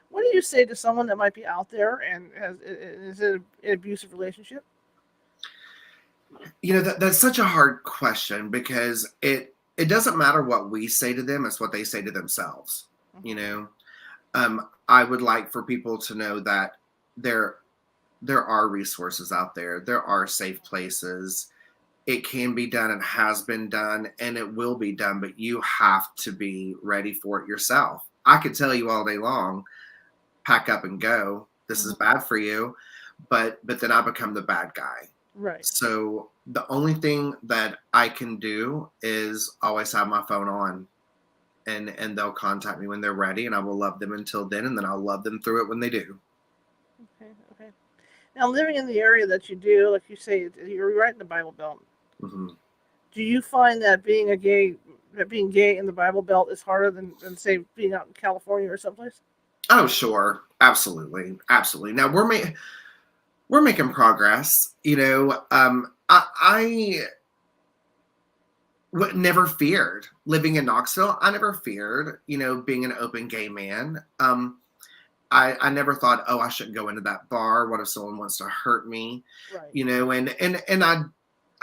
What do you say to someone that might be out there and is in an abusive relationship? That's such a hard question, because it doesn't matter what we say to them, it's what they say to themselves. you Hmm. know I would like for people to know that there there are resources out there, there are safe places. It can be done and has been done, and it will be done, but you have to be ready for it yourself. I could tell you all day long, pack up and go, this is Hmm. bad for you, but then I become the bad guy. Right. So the only thing that I can do is always have my phone on, and they'll contact me when they're ready, and I will love them until then, and then I'll love them through it when they do. Okay. Okay. Now, living in the area that you do, like you say, you're right in the Bible Belt. Hmm. Do you find that being gay in the Bible Belt is harder than say being out in California or someplace? Oh, sure, absolutely, absolutely. Now we're making progress. Never feared living in Knoxville. I never feared, being an open gay man. I never thought, oh, I shouldn't go into that bar. What if someone wants to hurt me? Right. And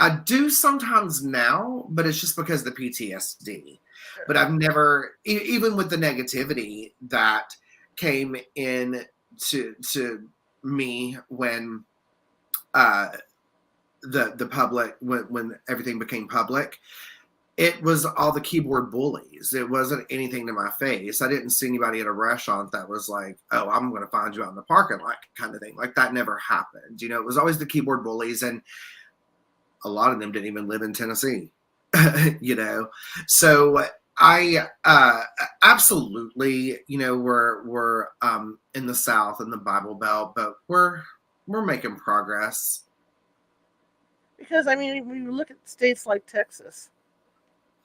I do sometimes now, but it's just because of the PTSD. Sure. But I've never, even with the negativity that came in to me when uh, the public, when everything became public, it was all the keyboard bullies. It wasn't anything to my face. I didn't see anybody at a restaurant that was like, "Oh, I'm going to find you out in the parking lot," kind of thing. Like, that never happened. It was always the keyboard bullies, and a lot of them didn't even live in Tennessee. you know, so I absolutely, we're in the South in the Bible Belt, but we're making progress. Because I mean, when you look at states like Texas,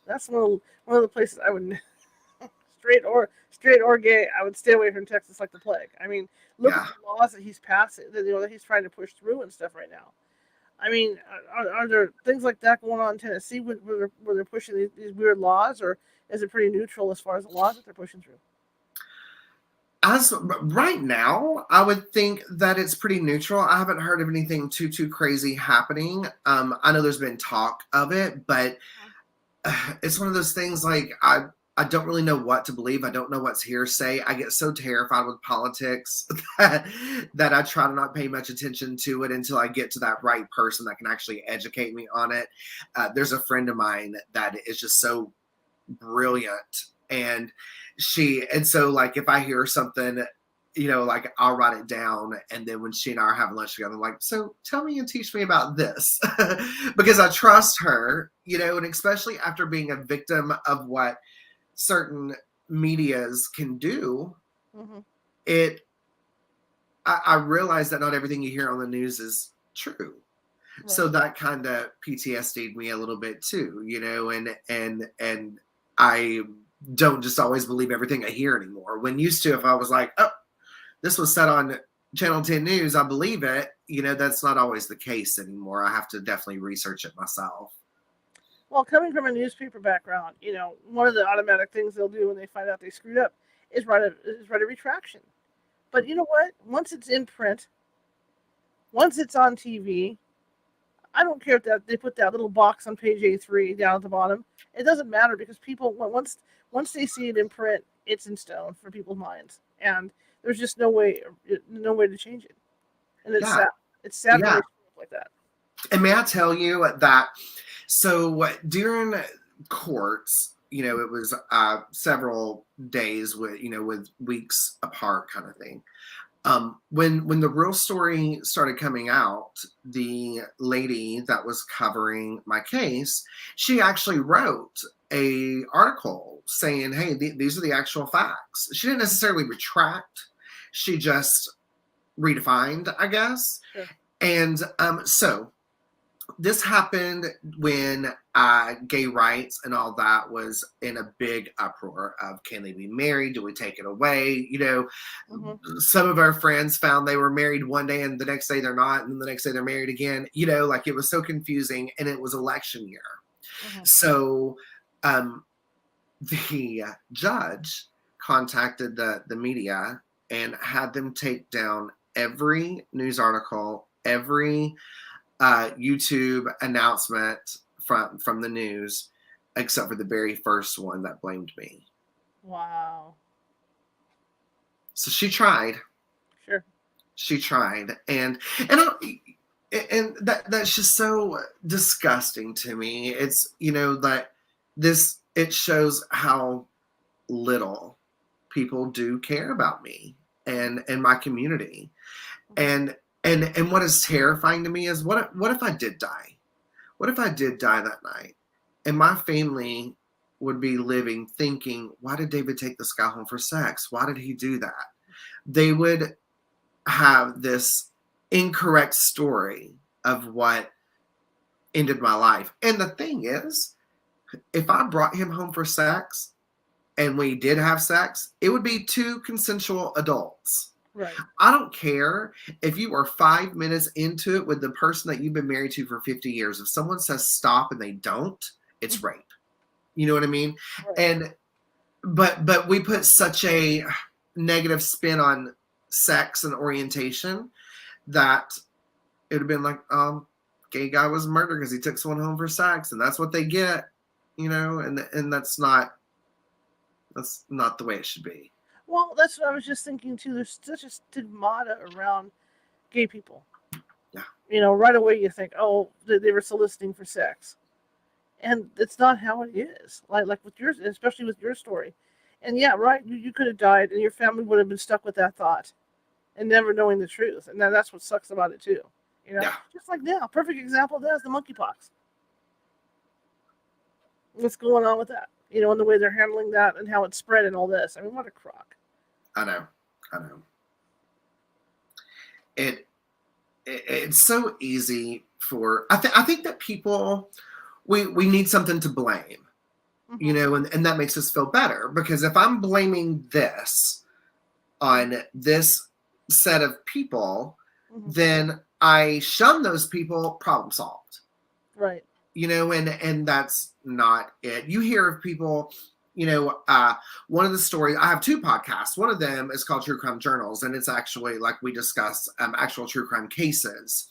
that's one of the places I would straight or gay, I would stay away from Texas like the plague. I mean, look at Yeah. the laws that he's passing, that he's trying to push through and stuff right now. I mean, are there things like that going on in Tennessee where they're pushing these weird laws, or is it pretty neutral as far as the laws that they're pushing through? As right now, I would think that it's pretty neutral. I haven't heard of anything too crazy happening. I know there's been talk of it, but it's one of those things, like, I don't really know what to believe. I don't know what's hearsay. I get so terrified with politics that I try to not pay much attention to it until I get to that right person that can actually educate me on it. There's a friend of mine that is just so brilliant, and so, like, if I hear something, like, I'll write it down, and then when she and I are having lunch together, I'm like, "So tell me and teach me about this," because I trust her, and especially after being a victim of what certain medias can do. Hmm. It i, I realize that not everything you hear on the news is true. So Right. that kind of PTSD'd me a little bit too, and I don't just always believe everything I hear anymore. When used to, if I was like, "Oh, this was said on Channel 10 News, I believe it," that's not always the case anymore. I have to definitely research it myself. Well, coming from a newspaper background, one of the automatic things they'll do when they find out they screwed up is write a retraction. But you know what? Once it's in print, once it's on TV, I don't care if that they put that little box on page A3 down at the bottom. It doesn't matter because people once they see it in print, it's in stone for people's minds, and there's just no way to change it. And it's Yeah, sad. It's sad when yeah. they screw up like that. And may I tell you that, so during courts, it was several days with weeks apart kind of thing. When the real story started coming out, the lady that was covering my case, she actually wrote a article saying, "Hey, these are the actual facts." She didn't necessarily retract; she just redefined, I guess. Sure. And so this happened when gay rights and all that was in a big uproar of, can they be married? Do we take it away? Some of our friends found they were married one day and the next day they're not, and the next day they're married again. Like it was so confusing, and it was election year. So the judge contacted the media and had them take down every news article, every YouTube announcement from the news, except for the very first one that blamed me. Wow. So she tried. Sure. She tried, and that's just so disgusting to me. It's that it shows how little people do care about me and my community. And what is terrifying to me is what if I did die? What if I did die that night and my family would be living thinking, why did David take this guy home for sex? Why did he do that? They would have this incorrect story of what ended my life. And the thing is, if I brought him home for sex and we did have sex, it would be two consensual adults. Right. I don't care if you are 5 minutes into it with the person that you've been married to for 50 years. If someone says stop and they don't, it's rape. You know what I mean? Right. But we put such a negative spin on sex and orientation that it would have been like, gay guy was murdered because he took someone home for sex, and that's what they get, and that's not the way it should be. Well, that's what I was just thinking too. There's such a stigmata around gay people. Yeah. Right away you think, oh, they were soliciting for sex, and it's not how it is. Like with yours, especially with your story. And yeah, right, you could have died, and your family would have been stuck with that thought, and never knowing the truth. And that's what sucks about it too. Yeah. Just like now, perfect example of that is the monkeypox. What's going on with that? And the way they're handling that and how it's spread and all this. I mean, what a crock. I know. It's so easy for I think that people we need something to blame, and that makes us feel better, because if I'm blaming this on this set of people, then I shun those people, problem solved. Right. And that's not it. You hear of people, one of the stories, I have two podcasts. One of them is called True Crime Journals, and it's actually, like, we discuss actual true crime cases.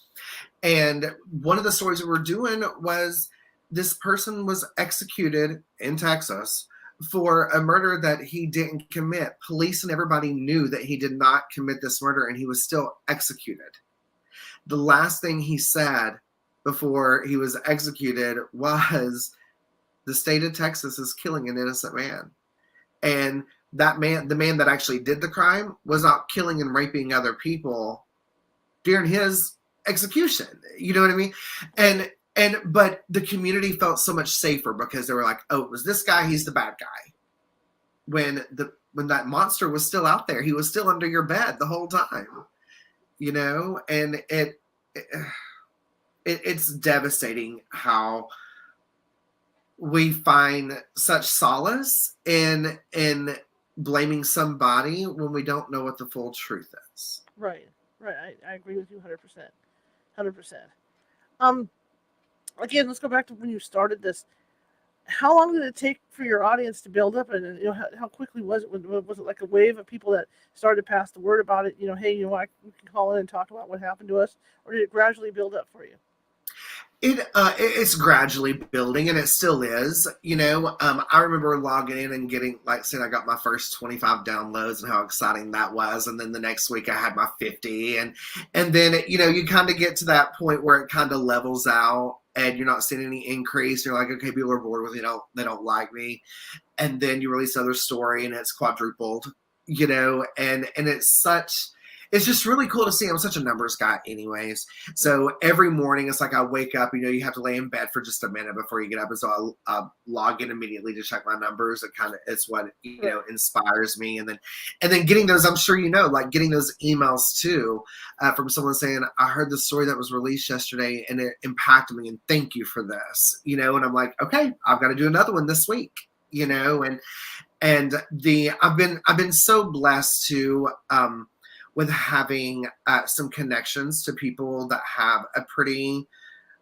And one of the stories that we're doing was this person was executed in Texas for a murder that he didn't commit. Police and everybody knew that he did not commit this murder, and he was still executed. The last thing he said before he was executed was, the state of Texas is killing an innocent man. And that man, the man that actually did the crime, was out killing and raping other people during his execution. You know what I mean? But the community felt so much safer because they were like, oh, it was this guy, he's the bad guy. When that monster was still out there, he was still under your bed the whole time. And it's devastating how we find such solace in blaming somebody when we don't know what the full truth is. Right. I agree with you 100%. Again, let's go back to when you started this. How long did it take for your audience to build up, and how quickly was it? Was it like a wave of people that started to pass the word about it? Hey, we can call in and talk about what happened to us, or did it gradually build up for you? It's gradually building, and it still is. I remember logging in and getting, like, saying I got my first 25 downloads and how exciting that was, and then the next week I had my 50, and then you kind of get to that point where it kind of levels out, and you're not seeing any increase. You're like, okay, people are bored with they don't like me, and then you release another story and it's quadrupled. And it's it's just really cool to see. I'm such a numbers guy anyways. So every morning it's like I wake up, you have to lay in bed for just a minute before you get up. And so I log in immediately to check my numbers. It's what, inspires me. And then getting those, I'm sure, like getting those emails too, from someone saying, I heard the story that was released yesterday and it impacted me and thank you for this, and I'm like, okay, I've got to do another one this week, and I've been so blessed to, with having some connections to people that have a pretty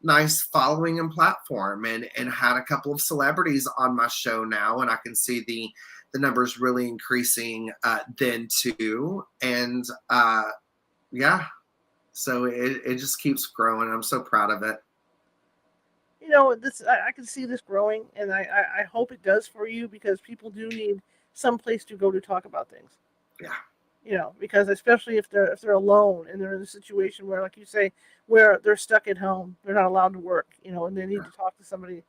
nice following and platform, and had a couple of celebrities on my show now, and I can see the numbers really increasing then too, and yeah, so it just keeps growing. I'm so proud of it. This I can see this growing, and I hope it does for you, because people do need some place to go to talk about things. Yeah. Because especially if they're alone and they're in a situation where, like you say, where they're stuck at home, they're not allowed to work, and they need to talk to somebody,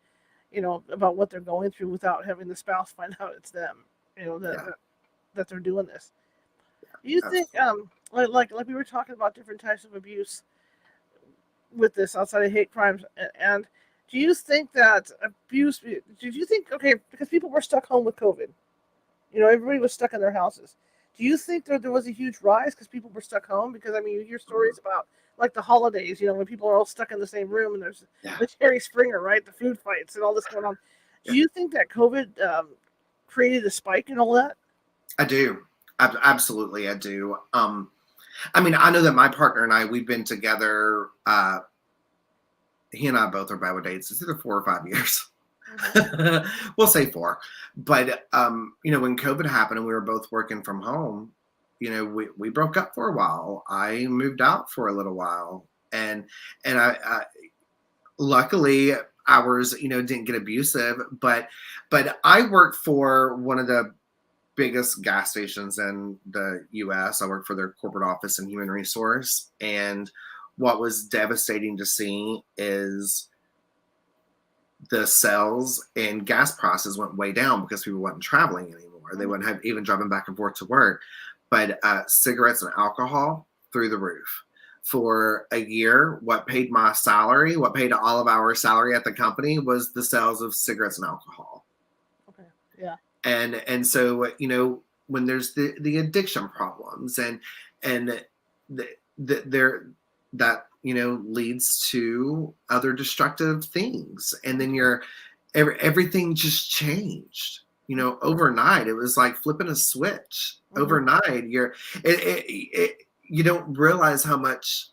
about what they're going through without having the spouse find out it's them, that they're doing this. Do you think, like we were talking about different types of abuse with this outside of hate crimes, and do you think that abuse? Did you think, okay, because people were stuck home with COVID, everybody was stuck in their houses. Do you think that there was a huge rise because people were stuck home? Because I mean, you hear stories about like the holidays, when people are all stuck in the same room, and there's the Jerry Springer, right, the food fights and all this going on. Do you think that COVID created a spike in all that? I do. Absolutely, I do. I mean, I know that my partner and I, we've been together. He and I both are bad with dates. It's either 4 or 5 years. We'll say 4. But when COVID happened and we were both working from home, we broke up for a while. I moved out for a little while, and I luckily ours didn't get abusive. But I worked for one of the biggest gas stations in the US. I worked for their corporate office and human resource, and what was devastating to see is the sales and gas prices went way down because people wasn't traveling anymore. They wouldn't have even driving back and forth to work. But cigarettes and alcohol through the roof. For a year, what paid my salary, what paid all of our salary at the company was the sales of cigarettes and alcohol. Okay. Yeah. And so when there's the addiction problems and there that leads to other destructive things, and then everything just changed overnight. It was like flipping a switch. Overnight. You don't realize how much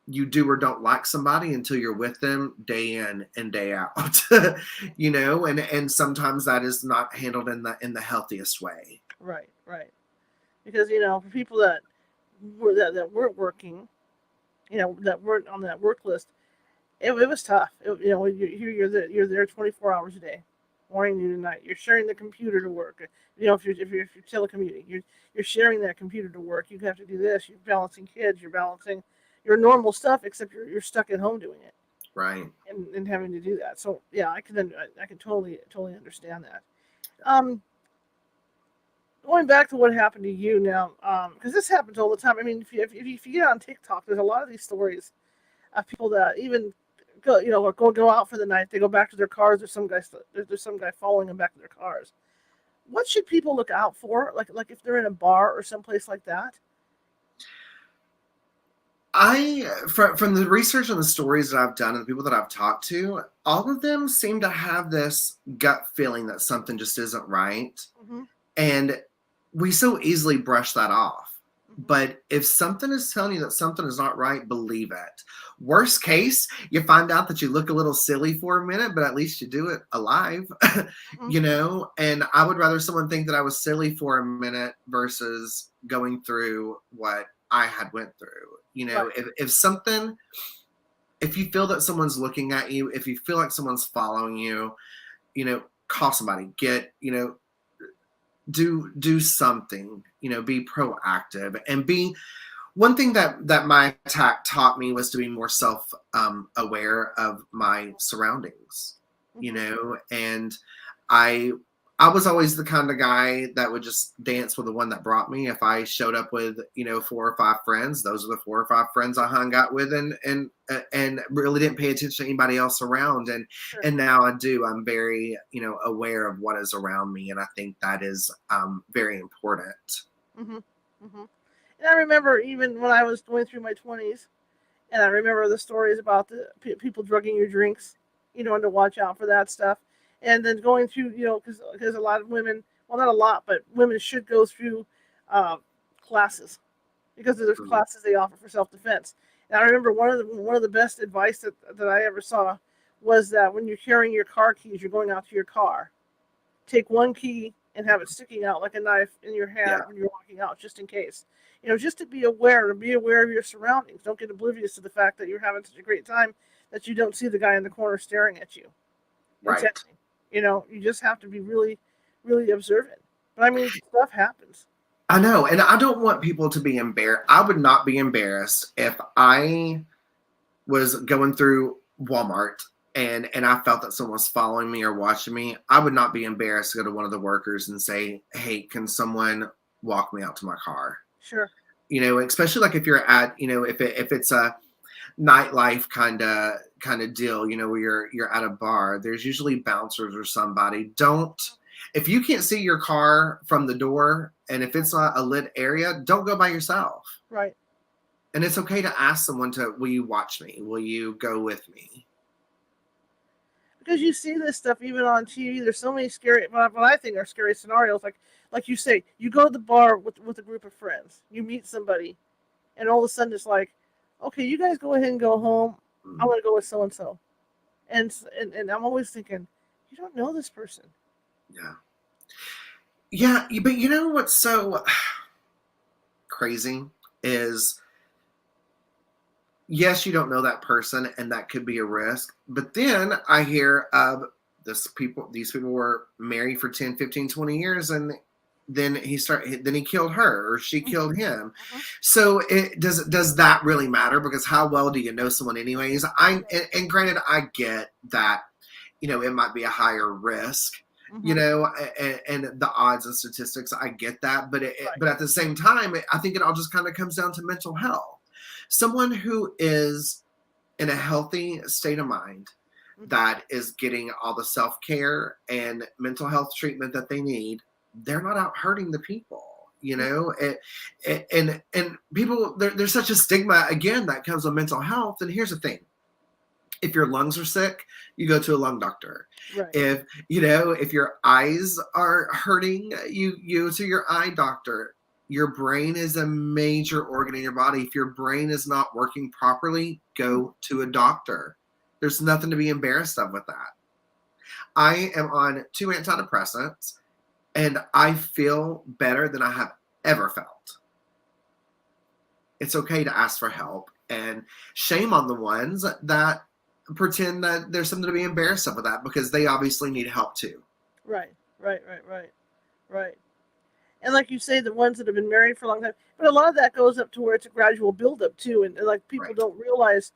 you do or don't like somebody until you're with them day in and day out. And sometimes that is not handled in the healthiest way. Right. Because for people that weren't working, that weren't on that work list, it was tough. You're there 24 hours a day, morning, noon, and night. You're sharing the computer to work. If you're telecommuting, you're sharing that computer to work. You have to do this. You're balancing kids. You're balancing your normal stuff, except you're stuck at home doing it. Right. And having to do that. So yeah, I can totally understand that. Going back to what happened to you now, because this happens all the time. I mean, if you get on TikTok, there's a lot of these stories of people that even go out for the night. They go back to their cars. There's some guy following them back to their cars. What should people look out for? Like if they're in a bar or someplace like that? From the research and the stories that I've done and the people that I've talked to, all of them seem to have this gut feeling that something just isn't right. Mm-hmm. And we so easily brush that off. But if something is telling you that something is not right, believe it. Worst case, you find out that you look a little silly for a minute, but at least you do it alive, And I would rather someone think that I was silly for a minute versus going through what I had went through. Right. If you feel that someone's looking at you, if you feel like someone's following you, call somebody, do something, be proactive, and be one thing that my attack taught me was to be more self aware of my surroundings, and I I was always the kind of guy that would just dance with the one that brought me. If I showed up with, 4 or 5 friends, those are the 4 or 5 friends I hung out with, and really didn't pay attention to anybody else around. And Sure. and now I do. I'm very, aware of what is around me, and I think that is very important. hmm hmm And I remember even when I was going through my 20s, and I remember the stories about the people drugging your drinks, and to watch out for that stuff. And then going through, because a lot of women, well, not a lot, but women should go through uh, classes because there's Mhm. classes they offer for self-defense. And I remember one of the best advice that I ever saw was that when you're carrying your car keys, you're going out to your car, take one key and have it sticking out like a knife in your hand Yeah, when you're walking out, just in case. Just to be aware and be aware of your surroundings. Don't get oblivious to the fact that you're having such a great time that you don't see the guy in the corner staring at you right. intently. You just have to be really, really observant. But I mean, stuff happens. I know, and I don't want people to be embarrassed. I would not be embarrassed if I was going through Walmart and I felt that someone was following me or watching me. I would not be embarrassed to go to one of the workers and say, "Hey, can someone walk me out to my car?" Sure. Especially like if you're at, if it's a nightlife kind of deal, where you're at a bar, there's usually bouncers or somebody. Don't If you can't see your car from the door and if it's not a lit area, don't go by yourself. Right. And it's okay to ask someone to, will you watch me? Will you go with me? Because you see this stuff even on TV. There's so many scary, what I think are scary scenarios. Like you say, you go to the bar with a group of friends, you meet somebody, and all of a sudden it's like, okay, you guys go ahead and go home. I Mm, want to go with so and so, and I'm always thinking, you don't know this person. yeah. Yeah, but you know what's so crazy is, yes, you don't know that person and that could be a risk. But then I hear of these people were married for 10, 15, 20 years, and then he killed her or she Mm-hmm. killed him. Mm-hmm. So does that really matter? Because how well do you know someone anyways? And granted, I get that, it might be a higher risk, Mm-hmm. and the odds and statistics, I get that. Right. But at the same time, I think it all just kind of comes down to mental health. Someone who is in a healthy state of mind, Mm-hmm. that is getting all the self-care and mental health treatment that they need, they're not out hurting the people. Mm-hmm. And people, there's such a stigma again that comes with mental health. And here's the thing: if your lungs are sick, you go to a lung doctor. Right. If your eyes are hurting, you go to your eye doctor. Your brain is a major organ in your body. If your brain is not working properly, Mm-hmm. go to a doctor. There's nothing to be embarrassed of with that. I am on 2 antidepressants and I feel better than I have ever felt. It's okay to ask for help, and shame on the ones that pretend that there's something to be embarrassed of with that, because they obviously need help too. Right. Right. Right. Right. Right. And like you say, the ones that have been married for a long time, but a lot of that goes up to where it's a gradual buildup too, and like people Right. don't realize,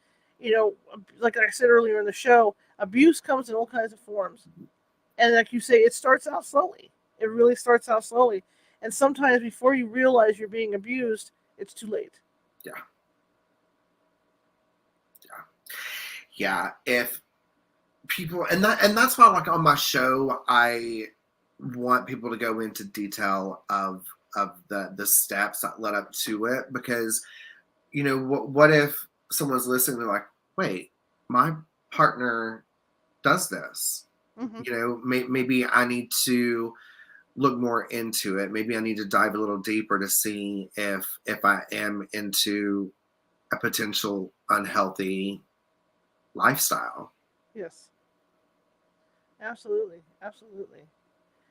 like I said earlier in the show, abuse comes in all kinds of forms, and like you say, it starts out slowly. It really starts out slowly, and sometimes before you realize you're being abused, it's too late. Yeah. Yeah. Yeah. If people, and that's why, like, on my show, I want people to go into detail of the steps that led up to it, because what if someone's listening, they're like, wait, my partner does this. Mm-hmm. Maybe I need to look more into it. Maybe I need to dive a little deeper to see if I am into a potential unhealthy lifestyle. Yes, absolutely, absolutely.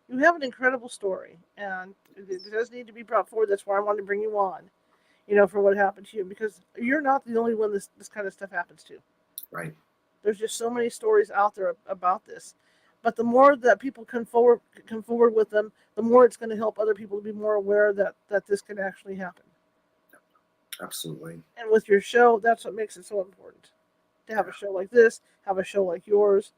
You have an incredible story, and it does need to be brought forward. That's why I wanted to bring you on, for what happened to you, because you're not the only one this kind of stuff happens to. Right. There's just so many stories out there about this. But the more that people come forward with them, the more it's going to help other people to be more aware that this can actually happen. Absolutely. And with your show, that's what makes it so important to have a Yeah. show like this, have a show like yours.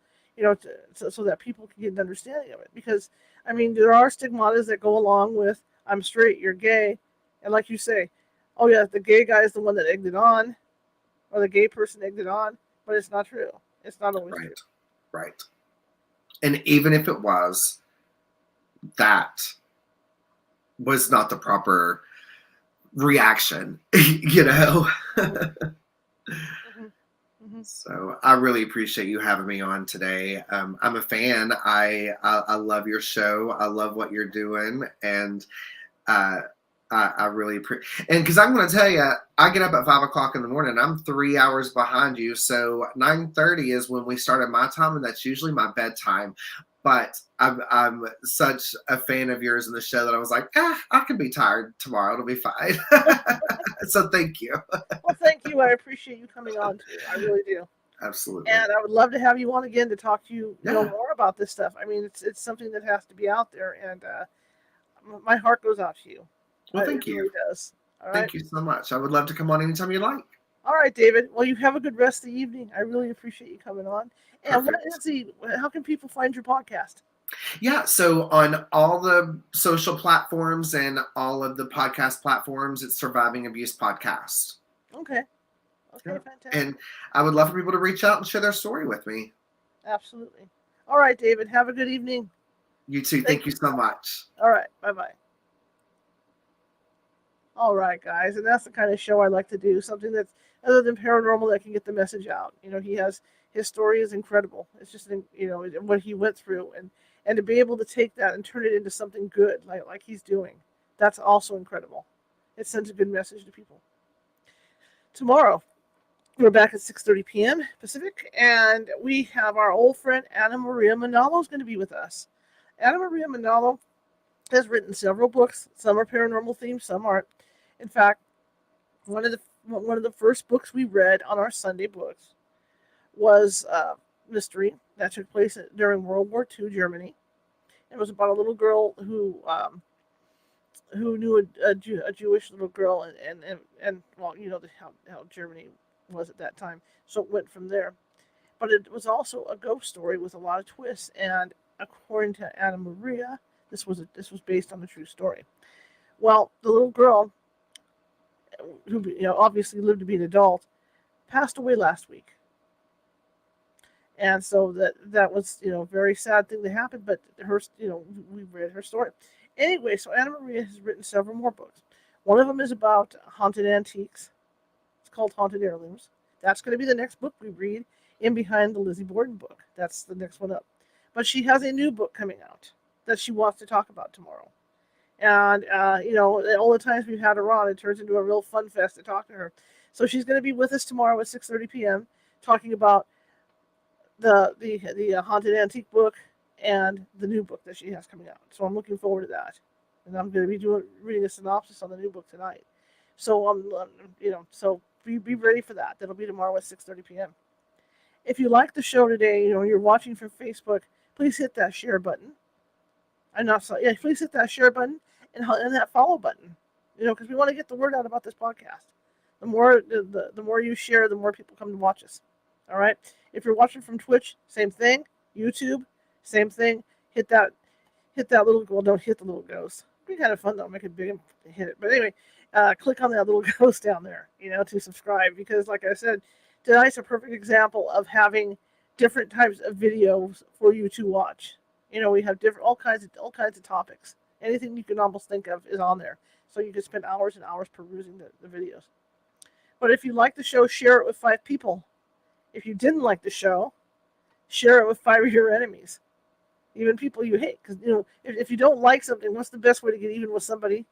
so that people can get an understanding of it. Because, I mean, there are stigmatas that go along with I'm straight, you're gay, and like you say, oh yeah, the gay guy is the one that egged it on, or the gay person egged it on, but it's not true. It's not always true. Right. Right. And even if it was, that was not the proper reaction, you know? Mhm. Mhm. So I really appreciate you having me on today. I'm a fan. I love your show. I love what you're doing, and uh, I really appreciate. And because I'm going to tell you, I get up at 5 o'clock in the morning. I'm 3 hours behind you, so 9:30 is when we start at my time, and that's usually my bedtime. But I'm such a fan of yours in the show that I was like, I can be tired tomorrow. It'll be fine. So thank you. Well, thank you. I appreciate you coming on too. I really do. Absolutely. And I would love to have you on again to talk to you, Yeah. more about this stuff. I mean, it's something that has to be out there, and my heart goes out to you. Well, It thank you. really does. All right. Thank you so much. I would love to come on anytime you like. All right, David. Well, you have a good rest of the evening. I really appreciate you coming on. And Perfect. how can people find your podcast? Yeah, so on all the social platforms and all of the podcast platforms, it's Surviving Abuse Podcast. Okay. Okay, Yeah. fantastic. And I would love for people to reach out and share their story with me. Absolutely. All right, David. Have a good evening. You too. Thank Thank you so much. All right. Bye-bye. All right, guys. And that's the kind of show I like to do. Something that's other than paranormal that can get the message out. His story is incredible. It's just, what he went through. And to be able to take that and turn it into something good, like he's doing, that's also incredible. It sends a good message to people. Tomorrow, we're back at 6:30 p.m. Pacific, and we have our old friend Anna Maria Manalo is going to be with us. Anna Maria Manalo has written several books. Some are paranormal themed, some aren't. In fact, one of the first books we read on our Sunday books was Mystery that took place during World War II Germany. It was about a little girl who knew a Jewish little girl, and well, how Germany was at that time, so it went from there. But it was also a ghost story with a lot of twists, and according to Anna Maria, this was based on a true story. Well, the little girl, who obviously lived to be an adult, passed away last week, and so that was a very sad thing to happen. But we read her story anyway. So Anna Maria has written several more books. One of them is about haunted antiques. It's called Haunted Heirlooms. That's going to be the next book we read in behind the Lizzie Borden book. That's the next one up. But she has a new book coming out that she wants to talk about tomorrow. And, all the times we've had her on, it turns into a real fun fest to talk to her. So she's going to be with us tomorrow at 6:30 p.m. talking about the haunted antique book and the new book that she has coming out. So I'm looking forward to that. And I'm going to be reading a synopsis on the new book tonight. So so be ready for that. That'll be tomorrow at 6:30 p.m. If you like the show today, you're watching from Facebook, please hit that share button. Please hit that share button and that follow button. Because we want to get the word out about this podcast. The more you share, the more people come to watch us. All right. If you're watching from Twitch, same thing. YouTube, same thing. Hit that little. Well, don't hit the little ghost. It'd be kind of fun though. Make it big and hit it. But anyway, click on that little ghost down there. To subscribe, because like I said, tonight's a perfect example of having different types of videos for you to watch. We have all kinds of topics. Anything you can almost think of is on there. So you can spend hours and hours perusing the videos. But if you like the show, share it with 5 people. If you didn't like the show, share it with 5 of your enemies. Even people you hate. Because, if you don't like something, what's the best way to get even with somebody?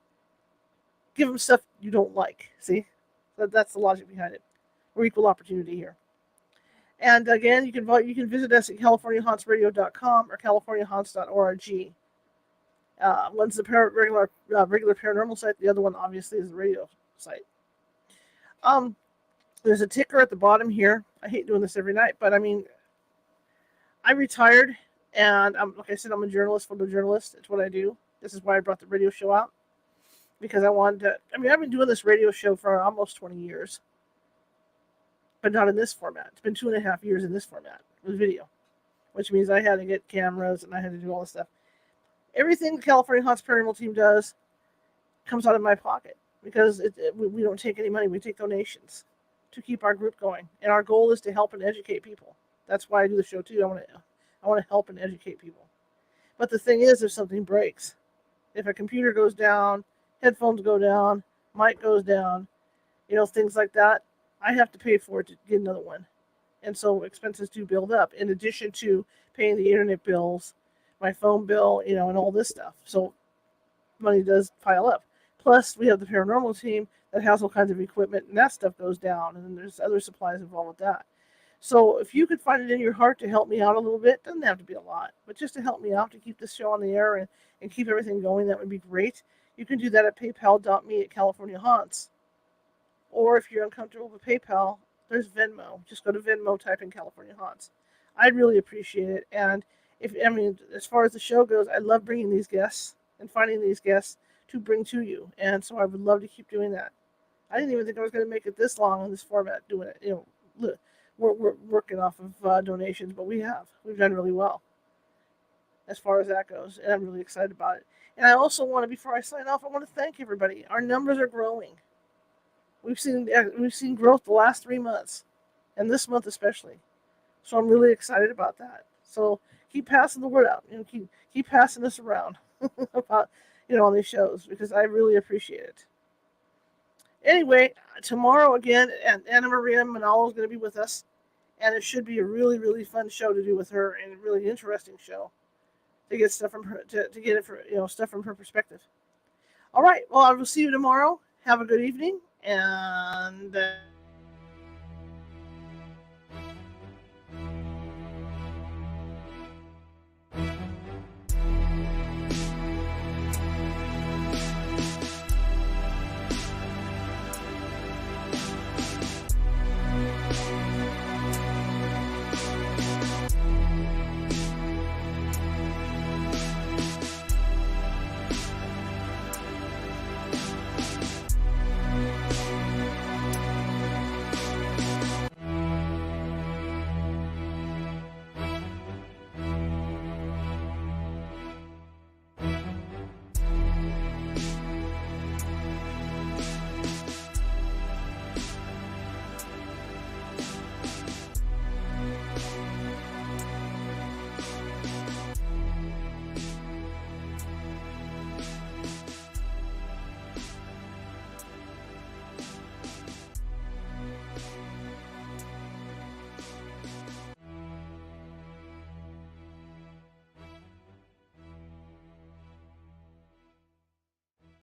Give them stuff you don't like. See? That's the logic behind it. We're equal opportunity here. And again, you can visit us at CaliforniaHauntsRadio.com or CaliforniaHaunts.org. One's the regular paranormal site. The other one, obviously, is the radio site. There's a ticker at the bottom here. I hate doing this every night, but I mean, I retired, and like I said, I'm a journalist, photojournalist. It's what I do. This is why I brought the radio show out, because I wanted to. I mean, I've been doing this radio show for almost 20 years, but not in this format. It's been 2.5 years in this format with video. which means I had to get cameras and I had to do all this stuff. Everything the California Haunts Paranormal team does comes out of my pocket because we don't take any money. We take donations to keep our group going. And our goal is to help and educate people. That's why I do the show too. I want to help and educate people. But the thing is, if something breaks, if a computer goes down, headphones go down, mic goes down, things like that, I have to pay for it to get another one. And so expenses do build up in addition to paying the internet bills, my phone bill, and all this stuff. So money does pile up. Plus, we have the paranormal team that has all kinds of equipment, and that stuff goes down, and then there's other supplies involved with that. So if you could find it in your heart to help me out a little bit, doesn't have to be a lot, but just to help me out to keep this show on the air and keep everything going, that would be great. You can do that at paypal.me/California Haunts. Or if you're uncomfortable with PayPal, there's Venmo. Just go to Venmo, type in California Haunts. I'd really appreciate it. And as far as the show goes, I love bringing these guests and finding these guests to bring to you. And so I would love to keep doing that. I didn't even think I was going to make it this long in this format doing it. We're working off of donations, but we've done really well as far as that goes, and I'm really excited about it. And I also want to, before I sign off, I want to thank everybody. Our numbers are growing. We've seen growth the last 3 months, and this month especially. So I'm really excited about that. So keep passing the word out. Keep passing this around about on these shows, because I really appreciate it. Anyway, tomorrow again, and Anna Maria Manalo is going to be with us, and it should be a really, really fun show to do with her, and a really interesting show to get stuff from her, to get it for stuff from her perspective. All right, well, I will see you tomorrow. Have a good evening, and